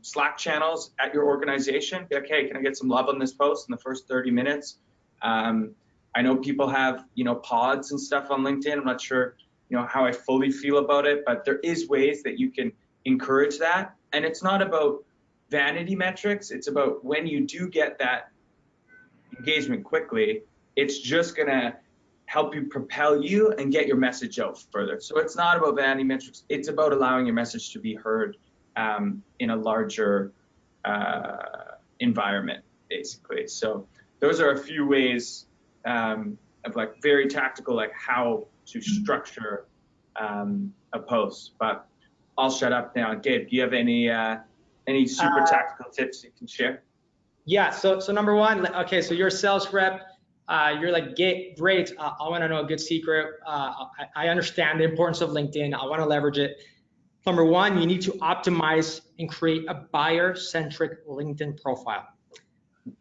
Speaker 1: Slack channels at your organization. Be like, hey, can I get some love on this post in the first 30 minutes? I know people have, pods and stuff on LinkedIn. I'm not sure, how I fully feel about it, but there is ways that you can encourage that. And it's not about vanity metrics. It's about when you do get that engagement quickly, it's just going to help you propel you and get your message out further. So it's not about vanity metrics. It's about allowing your message to be heard in a larger environment, basically. So those are a few ways of like very tactical, like how to structure a post. But I'll shut up now. Gabe, do you have any super tactical tips you can share?
Speaker 3: Yeah, so number one, okay, so you're a sales rep, you're like, great, I want to know a good secret. I understand the importance of LinkedIn. I want to leverage it. Number one, you need to optimize and create a buyer-centric LinkedIn profile.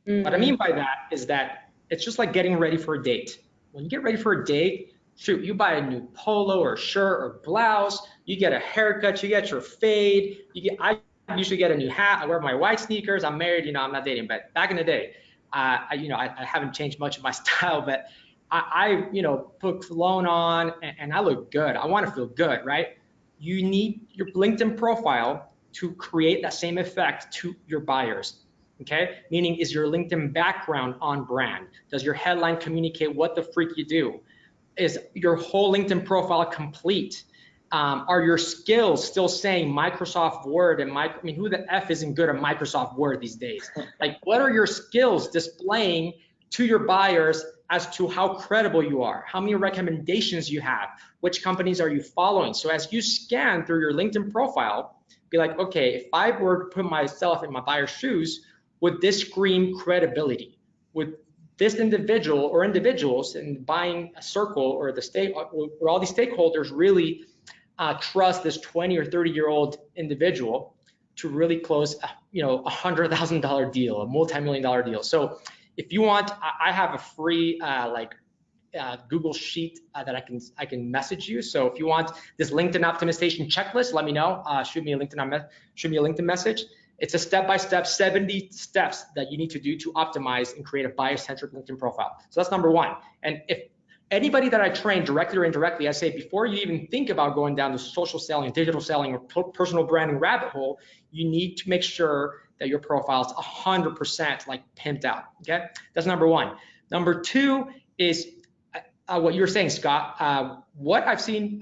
Speaker 3: What I mean by that is that it's just like getting ready for a date. When you get ready for a date, shoot, you buy a new polo or shirt or blouse, you get a haircut, you get your fade, I usually get a new hat, I wear my white sneakers, I'm married, I'm not dating, but back in the day, I haven't changed much of my style, but I put cologne on and I look good. I want to feel good, right? You need your LinkedIn profile to create that same effect to your buyers. Okay, meaning, is your LinkedIn background on brand? Does your headline communicate what the freak you do? Is your whole LinkedIn profile complete? Are your skills still saying Microsoft Word and who the F isn't good at Microsoft Word these days? Like, what are your skills displaying to your buyers as to how credible you are, how many recommendations you have, which companies are you following? So as you scan through your LinkedIn profile, be like, okay, if I were to put myself in my buyer's shoes, would this scream credibility? Would this individual or individuals in buying a circle or the state or all these stakeholders really trust this 20 or 30-year-old individual to really close $100,000 deal, a multi-million-dollar deal? So if you want, I have a free Google sheet that I can message you. So if you want this LinkedIn optimization checklist, let me know. Shoot me a LinkedIn message. It's a step-by-step 70 steps that you need to do to optimize and create a buyer-centric LinkedIn profile. So that's number one. And if anybody that I train directly or indirectly, I say, before you even think about going down the social selling, digital selling, or personal branding rabbit hole, you need to make sure that your profile is 100% like pimped out. Okay, that's number one. Number two is what you're saying, Scott. What I've seen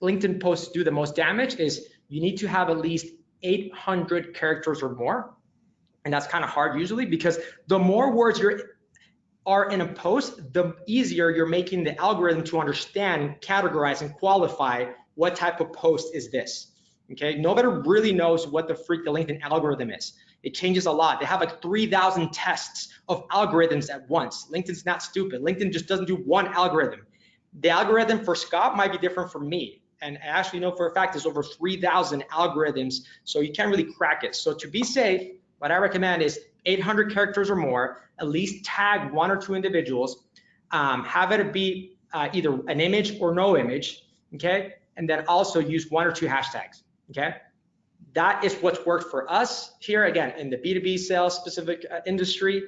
Speaker 3: LinkedIn posts do the most damage is you need to have at least 800 characters or more, and that's kind of hard usually, because the more words are in a post, the easier you're making the algorithm to understand, categorize, and qualify what type of post is this. Okay, nobody really knows what the freak the LinkedIn algorithm is. It changes a lot. They have like 3,000 tests of algorithms at once. LinkedIn's not stupid. LinkedIn just doesn't do one algorithm. The algorithm for Scott might be different from me. And I actually know for a fact there's over 3,000 algorithms, so you can't really crack it. So to be safe, what I recommend is 800 characters or more, at least tag 1 or 2 individuals, have it be either an image or no image, okay? And then also use 1 or 2 hashtags, okay? That is what's worked for us here, again, in the B2B sales specific industry.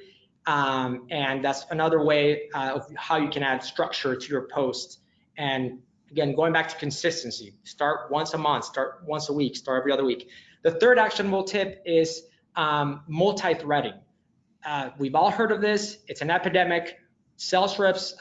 Speaker 3: And that's another way of how you can add structure to your post. And again, going back to consistency, start once a month, start once a week, start every other week. The third actionable tip is multi-threading. We've all heard of this. It's an epidemic. Sales reps,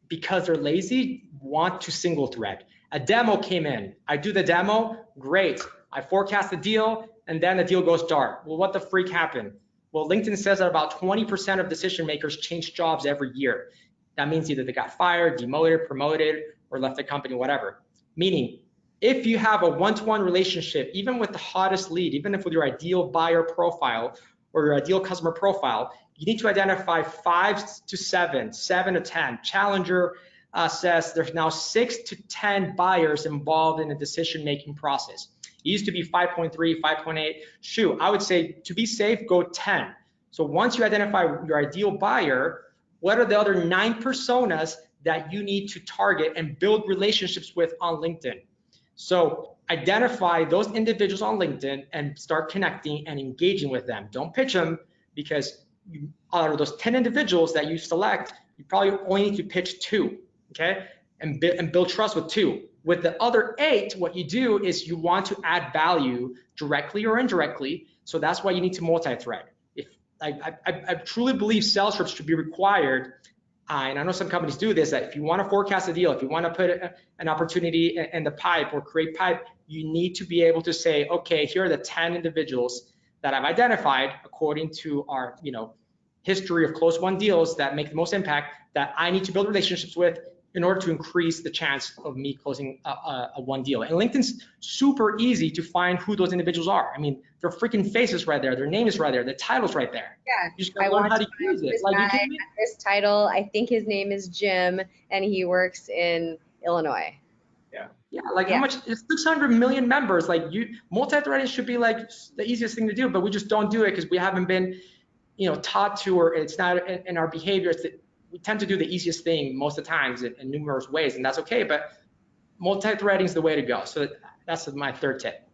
Speaker 3: because they're lazy, want to single thread. A demo came in. I do the demo, great. I forecast the deal, and then the deal goes dark. Well, what the freak happened? Well, LinkedIn says that about 20% of decision makers change jobs every year. That means either they got fired, demoted, promoted, or left the company, whatever. Meaning, if you have a one-to-one relationship, even with the hottest lead, even if with your ideal buyer profile or your ideal customer profile, you need to identify 5 to 7, 7 to 10. Challenger says there's now 6 to 10 buyers involved in the decision-making process. It used to be 5.3, 5.8. Shoot, I would say to be safe, go 10. So once you identify your ideal buyer, what are the other 9 personas that you need to target and build relationships with on LinkedIn? So identify those individuals on LinkedIn and start connecting and engaging with them. Don't pitch them, because out of those 10 individuals that you select, you probably only need to pitch 2, okay? And build trust with 2. With the other 8, what you do is you want to add value directly or indirectly. So that's why you need to multi-thread. I truly believe sales reps should be required, and I know some companies do this, that if you want to forecast a deal, if you want to put an opportunity in the pipe or create pipe, you need to be able to say, okay, here are the 10 individuals that I've identified according to our history of close won deals that make the most impact, that I need to build relationships with. in order to increase the chance of me closing a one deal. And LinkedIn's super easy to find who those individuals are. I mean, their freaking faces right there, their name is right there, the title's right there.
Speaker 2: Yeah,
Speaker 3: You just gotta learn how to use it.
Speaker 2: This
Speaker 3: Like,
Speaker 2: guy
Speaker 3: you kidding me?
Speaker 2: this title, I think his name is Jim, and he works in Illinois.
Speaker 3: Yeah, like
Speaker 2: Yeah.
Speaker 3: how much? It's 600 million members. Like, multi-threading should be like the easiest thing to do, but we just don't do it because we haven't been, taught to, or it's not in our behavior. We tend to do the easiest thing most of the times in numerous ways, and that's okay. But multi-threading is the way to go. So that's my third tip.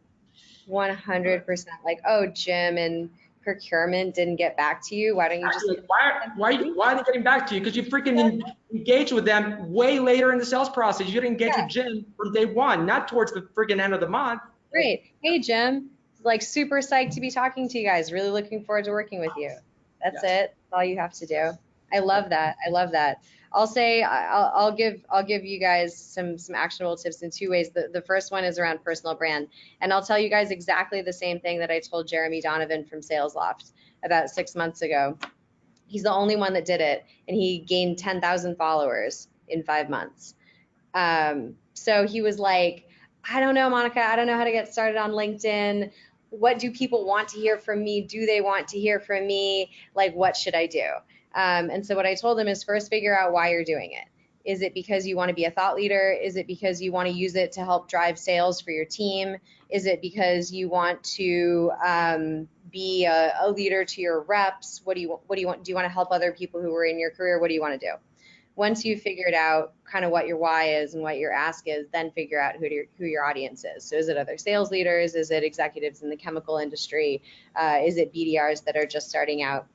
Speaker 2: 100%. Like, oh, Jim and procurement didn't get back to you. Why don't you just?
Speaker 3: Actually, why are they getting back to you? Because you freaking engage with them way later in the sales process. You gotta engage with Jim from day one, not towards the freaking end of the month.
Speaker 2: Great. Hey, Jim. Like, super psyched to be talking to you guys. Really looking forward to working with you. That's it. That's all you have to do. I love that. I love that. I'll say I'll give you guys some actionable tips in two ways. The first one is around personal brand, and I'll tell you guys exactly the same thing that I told Jeremy Donovan from Sales Loft about 6 months ago. He's the only one that did it, and he gained 10,000 followers in 5 months. So he was like, I don't know, Monica, I don't know how to get started on LinkedIn. What do people want to hear from me? Do they want to hear from me? Like, what should I do? And so what I told him is, first figure out why you're doing it. Is it because you want to be a thought leader? Is it because you want to use it to help drive sales for your team? Is it because you want to be a leader to your reps? What do you want? Do you want to help other people who are in your career? What do you want to do? Once you've figured out kind of what your why is and what your ask is, then figure out who your audience is. So is it other sales leaders? Is it executives in the chemical industry? Is it BDRs that are just starting out?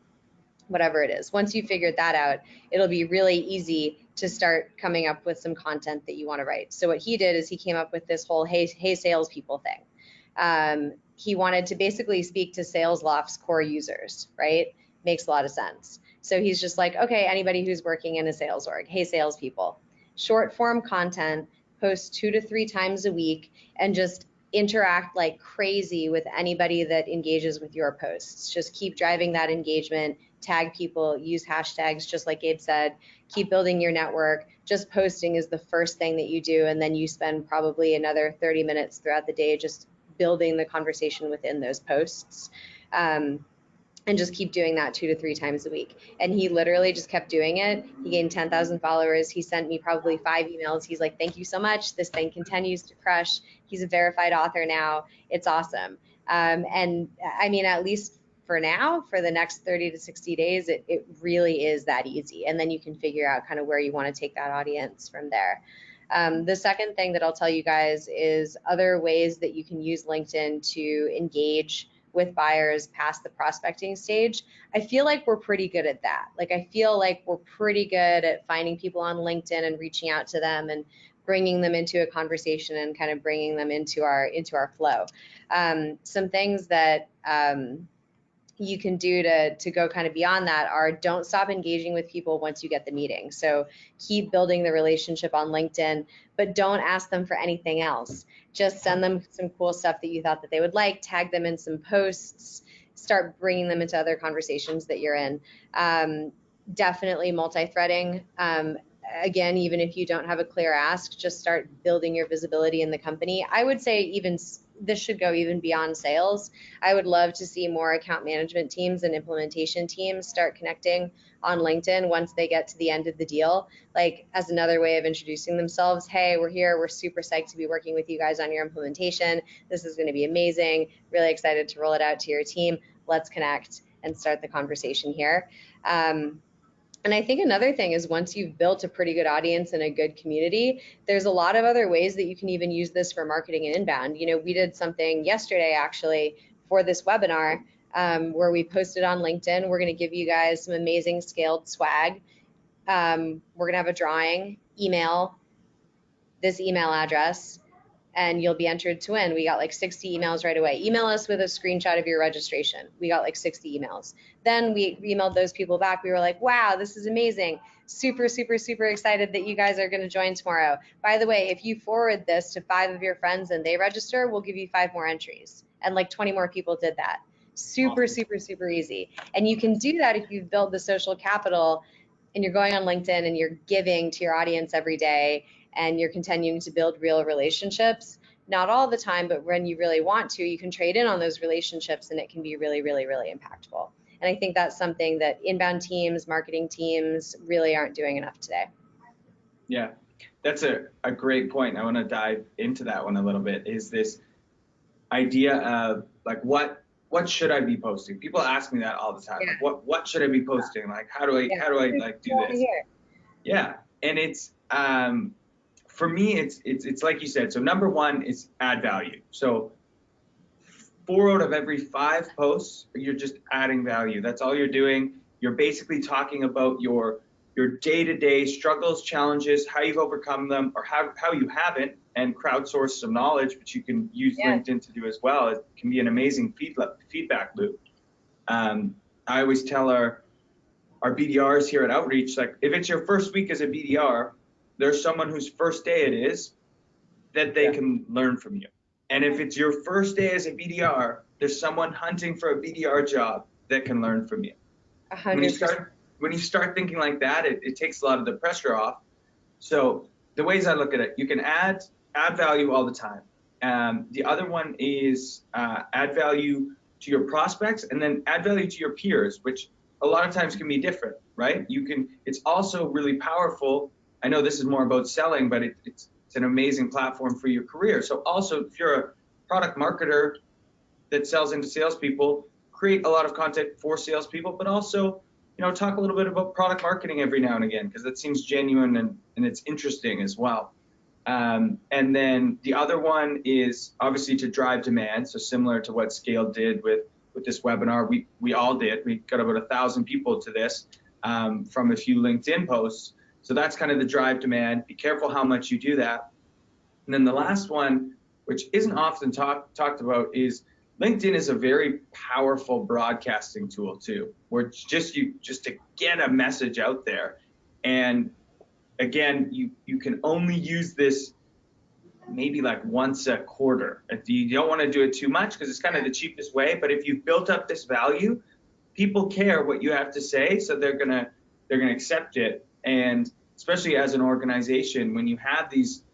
Speaker 2: Whatever it is. Once you've figured that out, it'll be really easy to start coming up with some content that you want to write. So what he did is he came up with this whole hey salespeople thing. He wanted to basically speak to Sales Loft's core users, right? Makes a lot of sense. So he's just like, okay, anybody who's working in a sales org, hey salespeople. Short form content, post 2 to 3 times a week, and just interact like crazy with anybody that engages with your posts. Just keep driving that engagement, tag people, use hashtags, just like Gabe said, keep building your network. Just posting is the first thing that you do, and then you spend probably another 30 minutes throughout the day just building the conversation within those posts. And just keep doing that 2 to 3 times a week. And he literally just kept doing it. He gained 10,000 followers. He sent me probably 5 emails. He's like, thank you so much. This thing continues to crush. He's a verified author now. It's awesome. And I mean, at least for now, for the next 30 to 60 days, it really is that easy. And then you can figure out kind of where you want to take that audience from there. The second thing that I'll tell you guys is other ways that you can use LinkedIn to engage with buyers past the prospecting stage. I feel like we're pretty good at that. Like, I feel like we're pretty good at finding people on LinkedIn and reaching out to them and bringing them into a conversation and kind of bringing them into our flow. Some things that you can do to go kind of beyond that are, don't stop engaging with people once you get the meeting. So keep building the relationship on LinkedIn, but don't ask them for anything else. Just send them some cool stuff that you thought that they would like, tag them in some posts, start bringing them into other conversations that you're in. Definitely multi-threading. Again, even if you don't have a clear ask, just start building your visibility in the company. I would say even this should go even beyond sales. I would love to see more account management teams and implementation teams start connecting on LinkedIn once they get to the end of the deal, like as another way of introducing themselves. Hey, we're here. We're super psyched to be working with you guys on your implementation. This is going to be amazing. Really excited to roll it out to your team. Let's connect and start the conversation here. And I think another thing is, once you've built a pretty good audience and a good community, there's a lot of other ways that you can even use this for marketing and inbound. You know, we did something yesterday actually for this webinar where we posted on LinkedIn. We're going to give you guys some amazing Skaled swag. We're going to have a drawing, email this email address, and you'll be entered to win. We got like 60 emails right away. Email us with a screenshot of your registration. We got like 60 emails. Then we emailed those people back. We were like, wow, this is amazing. Super, super, super excited that you guys are going to join tomorrow. By the way, if you forward this to 5 of your friends and they register, we'll give you 5 more entries. And like 20 more people did that. Super, super, super easy. And you can do that if you've built the social capital and you're going on LinkedIn and you're giving to your audience every day and you're continuing to build real relationships, not all the time, but when you really want to, you can trade in on those relationships and it can be really, really, really impactful. And I think that's something that inbound teams, marketing teams really aren't doing enough today.
Speaker 1: Yeah, that's a great point. I want to dive into that one a little bit, is this idea of like, what should I be posting? People ask me that all the time.
Speaker 2: Yeah.
Speaker 1: Like, what should I be posting? Like, how do I like do this? Yeah. And it's, for me, it's like you said. So number one is add value. So 4 out of every 5 posts, you're just adding value. That's all you're doing. You're basically talking about your day-to-day struggles, challenges, how you've overcome them, or how you haven't, and crowdsource some knowledge, which you can use LinkedIn to do as well. It can be an amazing feedback loop. I always tell our BDRs here at Outreach, like, if it's your first week as a BDR, there's someone whose first day it is that they can learn from you. And if it's your first day as a BDR, there's someone hunting for a BDR job that can learn from you.
Speaker 2: 100%.
Speaker 1: When you start thinking like that, it takes a lot of the pressure off. So the ways I look at it, you can add value all the time. The other one is add value to your prospects, and then add value to your peers, which a lot of times can be different, right? It's also really powerful. I know this is more about selling, but it's an amazing platform for your career. So also, if you're a product marketer that sells into salespeople, create a lot of content for salespeople, but also, talk a little bit about product marketing every now and again, because that seems genuine and it's interesting as well. And then the other one is obviously to drive demand. So similar to what Skaled did with this webinar, we all did. We got about 1,000 people to this from a few LinkedIn posts. So that's kind of the drive demand. Be careful how much you do that. And then the last one, which isn't often talked about, is LinkedIn is a very powerful broadcasting tool too, where just to get a message out there. And again, you can only use this maybe like once a quarter. You don't want to do it too much because it's kind of the cheapest way. But if you've built up this value, people care what you have to say, so they're gonna accept it. And especially as an organization, when you have these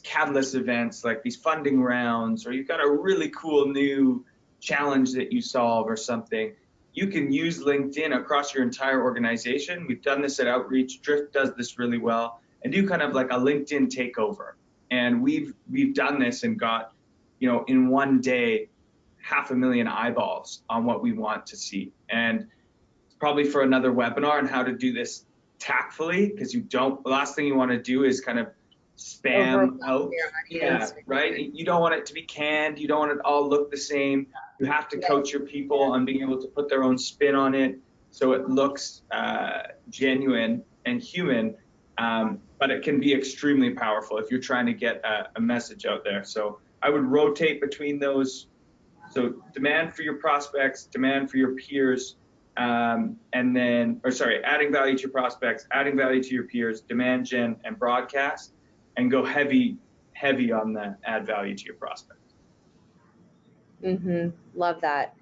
Speaker 1: catalyst events like these funding rounds, or you've got a really cool new challenge that you solve or something, you can use LinkedIn across your entire organization. We've done this at Outreach. Drift does this really well, and do kind of like a LinkedIn takeover. And we've done this and got, in one day, 500,000 eyeballs on what we want to see. And it's probably for another webinar on how to do this tactfully, because the last thing you want to do is kind of spam out. Yeah, right? You don't want it to be canned. You don't want it all look the same. You have to coach your people on being able to put their own spin on it so it looks genuine and human. But it can be extremely powerful if you're trying to get a message out there. So I would rotate between those. So demand for your prospects, demand for your peers, adding value to your prospects, adding value to your peers, demand gen, and broadcast, and go heavy on the add value to your prospects.
Speaker 2: Love that.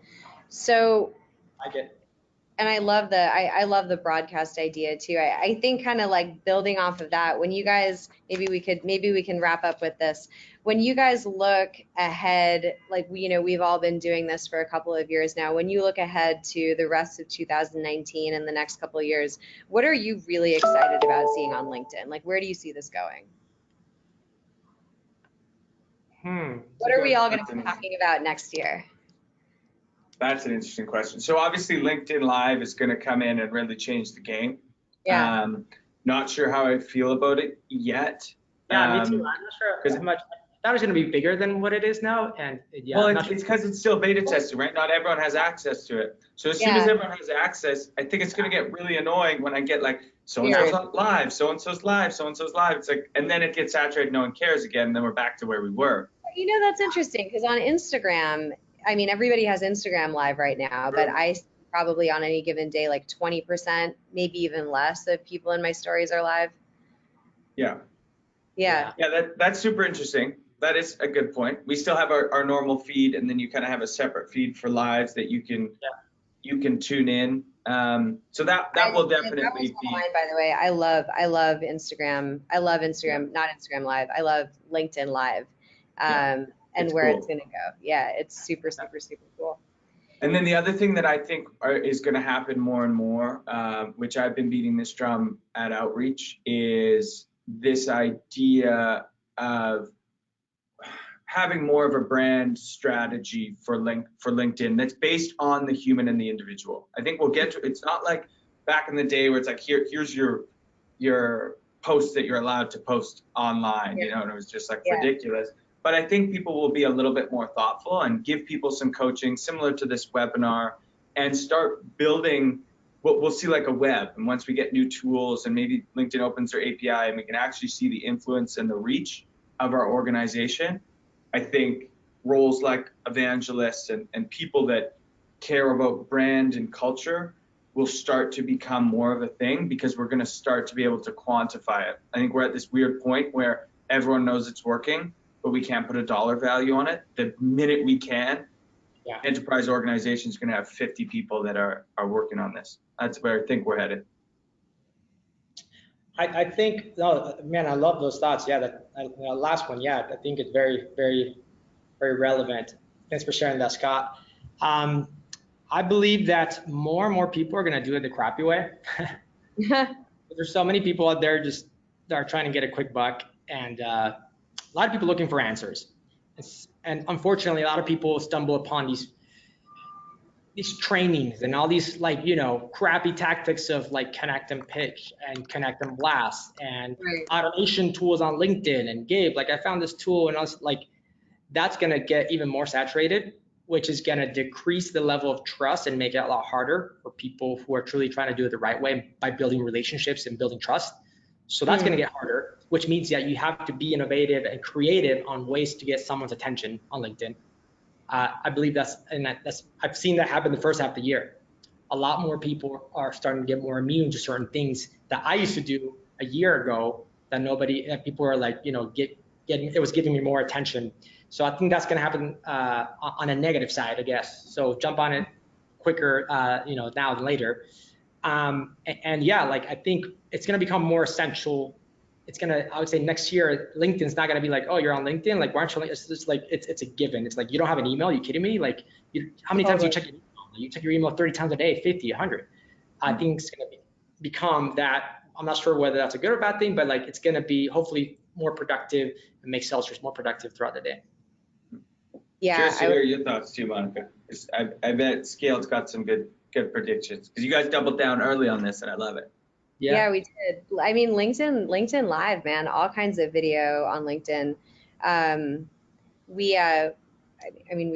Speaker 2: So
Speaker 3: I get.
Speaker 2: And I love the broadcast idea too. I think kind of like building off of that, when you guys, maybe we can wrap up with this. When you guys look ahead, like we've all been doing this for a couple of years now. When you look ahead to the rest of 2019 and the next couple of years, what are you really excited about seeing on LinkedIn? Like, where do you see this going? What are we all going to be talking about next year?
Speaker 1: That's an interesting question. So obviously LinkedIn Live is going to come in and really change the game.
Speaker 2: Yeah.
Speaker 1: Not sure how I feel about it yet.
Speaker 3: Yeah, me too. I'm not sure how much. I thought it was going to be bigger than what it is now. And
Speaker 1: well, it's because it's still beta tested, right? Not everyone has access to it. So as soon as everyone has access, I think it's going to get really annoying when I get like, so-and-so's live, so-and-so's live, so-and-so's live. It's like, and then it gets saturated, no one cares again, and then we're back to where we were.
Speaker 2: That's interesting, because on Instagram, I mean, everybody has Instagram live right now, but I probably on any given day, like 20%, maybe even less of people in my stories are live.
Speaker 1: Yeah.
Speaker 2: Yeah.
Speaker 1: Yeah, that's super interesting. That is a good point. We still have our normal feed, and then you kind of have a separate feed for lives that you can tune in. So that will definitely
Speaker 2: that was
Speaker 1: be.
Speaker 2: mine, by the way. I love Instagram. I love Instagram, not Instagram Live. I love LinkedIn Live, and where
Speaker 1: cool.
Speaker 2: it's going to go. Yeah, it's super, super, super cool.
Speaker 1: And then the other thing that I think is going to happen more and more, which I've been beating this drum at Outreach, is this idea of having more of a brand strategy for LinkedIn that's based on the human and the individual. I think we'll get to, it's not like back in the day where it's like, here's your post that you're allowed to post online, you know, and it was just like ridiculous. But I think people will be a little bit more thoughtful and give people some coaching similar to this webinar and start building what we'll see like a web. And once we get new tools and maybe LinkedIn opens their API and we can actually see the influence and the reach of our organization, I think roles like evangelists and people that care about brand and culture will start to become more of a thing because we're going to start to be able to quantify it. I think we're at this weird point where everyone knows it's working, but we can't put a dollar value on it. The minute we can, enterprise organizations are going to have 50 people that are working on this. That's where I think we're headed.
Speaker 3: I think, no, man, I love those thoughts. Yeah, that last one, yeah, I think it's very, very, very relevant. Thanks for sharing that, Scott. I believe that more and more people are going to do it the crappy way. There's so many people out there just that are trying to get a quick buck, and a lot of people looking for answers. And unfortunately, a lot of people stumble upon these trainings and all these, like, you know, crappy tactics of like connect and pitch and connect and blast and automation tools on LinkedIn. And Gabe, like, I found this tool and I was like, that's going to get even more saturated, which is going to decrease the level of trust and make it a lot harder for people who are truly trying to do it the right way by building relationships and building trust. So that's going to get harder, which means that you have to be innovative and creative on ways to get someone's attention on LinkedIn. I believe I've seen that happen the first half of the year. A lot more people are starting to get more immune to certain things that I used to do a year ago that people are like, you know, it was giving me more attention. So I think that's going to happen on a negative side, I guess. So jump on it quicker, you know, now than later. And yeah, like, I think it's going to become more essential. I would say next year, LinkedIn's not going to be like, oh, you're on LinkedIn. Like, why aren't you? It's just like, it's a given. It's like, you don't have an email. Are you kidding me? Like, how many times do you check your email? You check your email 30 times a day, 50, 100. I think it's going to become that. I'm not sure whether that's a good or bad thing, but like, it's going to be hopefully more productive and make salesforce more productive throughout the day.
Speaker 2: Yeah.
Speaker 1: Curious to hear your thoughts too, Monica. I bet Scaled's got some good predictions because you guys doubled down early on this and I love it.
Speaker 2: Yeah, we did. I mean, LinkedIn Live, man, all kinds of video on LinkedIn. We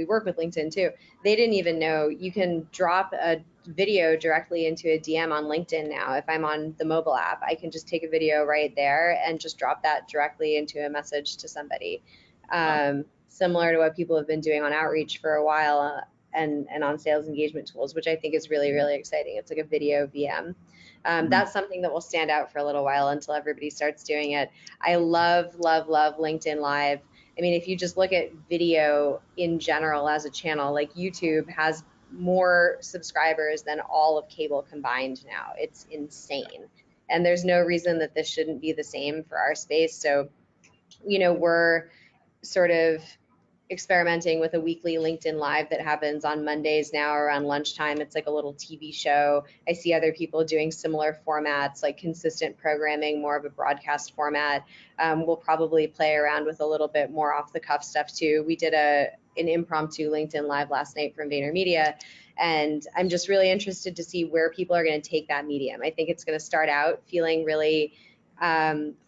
Speaker 2: work with LinkedIn too. They didn't even know you can drop a video directly into a DM on LinkedIn now. If I'm on the mobile app, I can just take a video right there and just drop that directly into a message to somebody. Similar to what people have been doing on Outreach for a while and on sales engagement tools, which I think is really, really exciting. It's like a video VM. That's something that will stand out for a little while until everybody starts doing it. I love, love, love LinkedIn Live. I mean, if you just look at video in general as a channel, like YouTube has more subscribers than all of cable combined now. It's insane. And there's no reason that this shouldn't be the same for our space. So, you know, we're sort of experimenting with a weekly LinkedIn Live that happens on Mondays now around lunchtime. It's like a little TV show. I see other people doing similar formats, like consistent programming, more of a broadcast format. We'll probably play around with a little bit more off the cuff stuff too. We did an impromptu LinkedIn Live last night from VaynerMedia, and I'm just really interested to see where people are going to take that medium. I think it's going to start out feeling really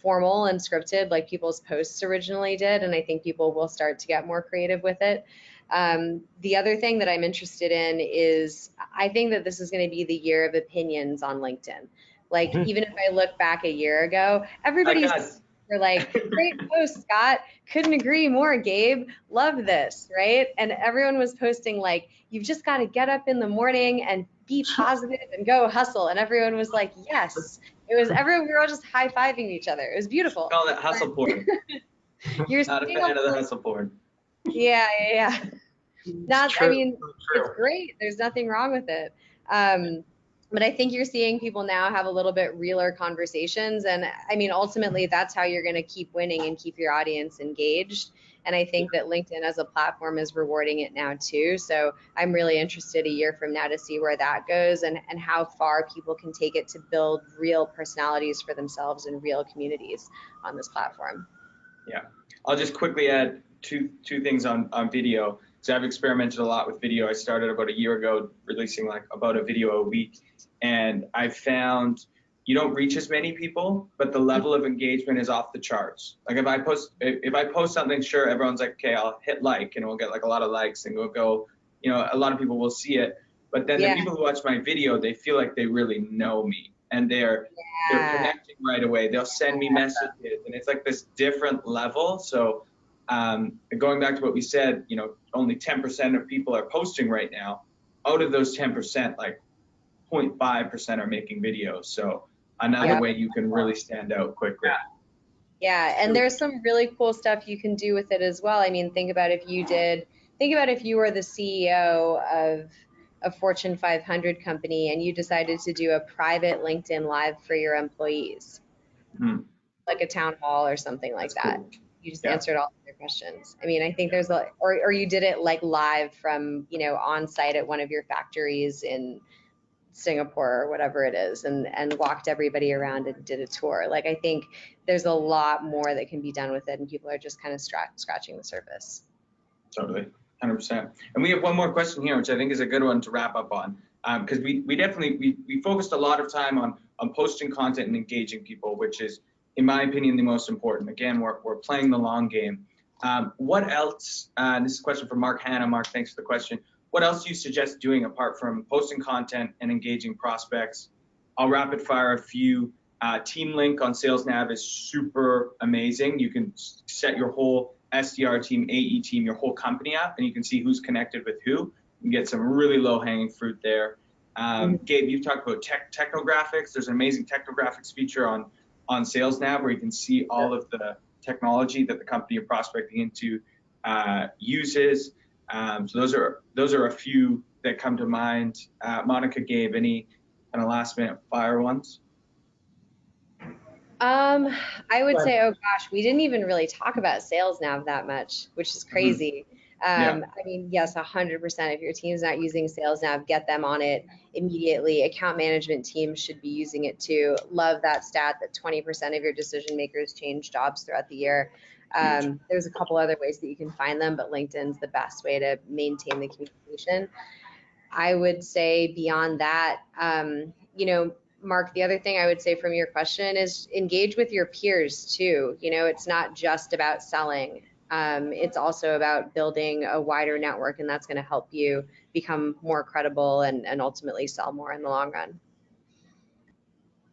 Speaker 2: formal and scripted like people's posts originally did, and I think people will start to get more creative with it. The other thing that I'm interested in is I think that this is going to be the year of opinions on LinkedIn. Like, even if I look back a year ago, everybody's like, great post, Scott, couldn't agree more, Gabe, love this, right? And everyone was posting like, you've just got to get up in the morning and be positive and go hustle, and everyone was like, yes. We were all just high-fiving each other. It was beautiful.
Speaker 1: Call it hustle porn.
Speaker 2: You're
Speaker 1: not a fan of the hustle porn.
Speaker 2: Yeah. I mean, it's great. There's nothing wrong with it. But I think you're seeing people now have a little bit realer conversations. And I mean, ultimately, that's how you're going to keep winning and keep your audience engaged. And I think that LinkedIn as a platform is rewarding it now too. So I'm really interested a year from now to see where that goes and how far people can take it to build real personalities for themselves and real communities on this platform.
Speaker 1: Yeah, I'll just quickly add two things on video. So I've experimented a lot with video. I started about a year ago releasing like about a video a week, and I found you don't reach as many people, but the level of engagement is off the charts. Like if I post something, sure, everyone's like, okay, I'll hit like, and we'll get like a lot of likes, and we'll go, you know, a lot of people will see it. But then the people who watch my video, they feel like they really know me, and they're connecting right away. They'll send me messages, and it's like this different level. So going back to what we said, you know, only 10% of people are posting right now. Out of those 10%, like 0.5% are making videos. So another way you can really stand out quickly.
Speaker 2: Yeah, and there's some really cool stuff you can do with it as well. I mean, think about if you were the CEO of a Fortune 500 company and you decided to do a private LinkedIn Live for your employees, like a town hall or something like that. Cool. You just answered all of their questions. I mean, I think there's or you did it like live from, you know, on site at one of your factories in Singapore or whatever it is, and walked everybody around and did a tour. Like, I think there's a lot more that can be done with it, and people are just kind of scratching the surface.
Speaker 1: Totally, 100%. And we have one more question here, which I think is a good one to wrap up on, because we definitely focused a lot of time on posting content and engaging people, which is, in my opinion, the most important. Again, we're playing the long game. What else? This is a question from Mark Hanna. Mark, thanks for the question. What else do you suggest doing apart from posting content and engaging prospects? I'll rapid fire a few. Team Link on SalesNav is super amazing. You can set your whole SDR team, AE team, your whole company up, and you can see who's connected with who. You can get some really low-hanging fruit there. Gabe, you've talked about technographics. There's an amazing technographics feature on SalesNav where you can see all of the technology that the company you're prospecting into uses. So those are a few that come to mind. Monica, Gabe, any kind of last minute fire ones?
Speaker 2: I would say, oh gosh, we didn't even really talk about SalesNav that much, which is crazy. I mean, yes, 100%. If your team's not using SalesNav, get them on it immediately. Account management teams should be using it too. Love that stat that 20% of your decision makers change jobs throughout the year. There's a couple other ways that you can find them, but LinkedIn's the best way to maintain the communication. I would say beyond that, you know, Mark, the other thing I would say from your question is engage with your peers too. You know, it's not just about selling. It's also about building a wider network, and that's going to help you become more credible and ultimately sell more in the long run.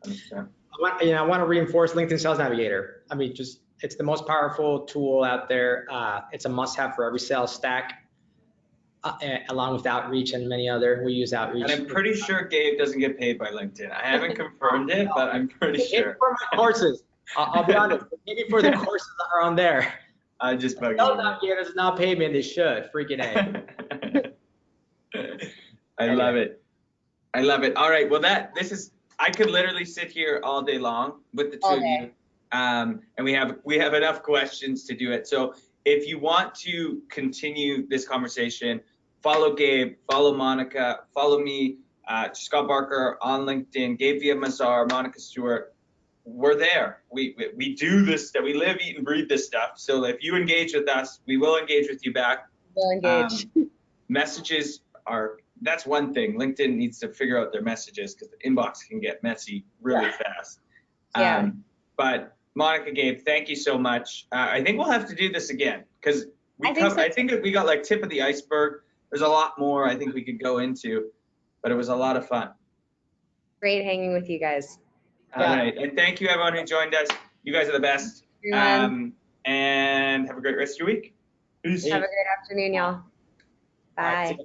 Speaker 3: I want to reinforce LinkedIn Sales Navigator. I mean, it's the most powerful tool out there. It's a must-have for every sales stack, along with Outreach and many other. We use Outreach.
Speaker 1: And I'm pretty sure Gabe doesn't get paid by LinkedIn. I haven't confirmed it, but I'm pretty sure.
Speaker 3: For my courses, I'll be honest. Maybe for the courses that are on there.
Speaker 1: I just bug you.
Speaker 3: Sales Navigator does not pay me, and they should. Freaking A.
Speaker 1: I love it. I love it. All right. Well, I could literally sit here all day long with the two of you. And we have enough questions to do it. So if you want to continue this conversation, follow Gabe, follow Monica, follow me, Scott Barker on LinkedIn, Gabe Villamizar, Monica Stewart. We're there. We do this stuff. We live, eat, and breathe this stuff. So if you engage with us, we will engage with you back.
Speaker 2: We'll engage.
Speaker 1: Messages that's one thing. LinkedIn needs to figure out their messages because the inbox can get messy really fast. But Monica, Gabe, thank you so much. I think we'll have to do this again because I think we got like tip of the iceberg. There's a lot more I think we could go into, but it was a lot of fun.
Speaker 2: Great hanging with you guys.
Speaker 1: All right. And thank you everyone who joined us. You guys are the best. And have a great rest of your week.
Speaker 2: Peace. Have a great afternoon, y'all. Bye.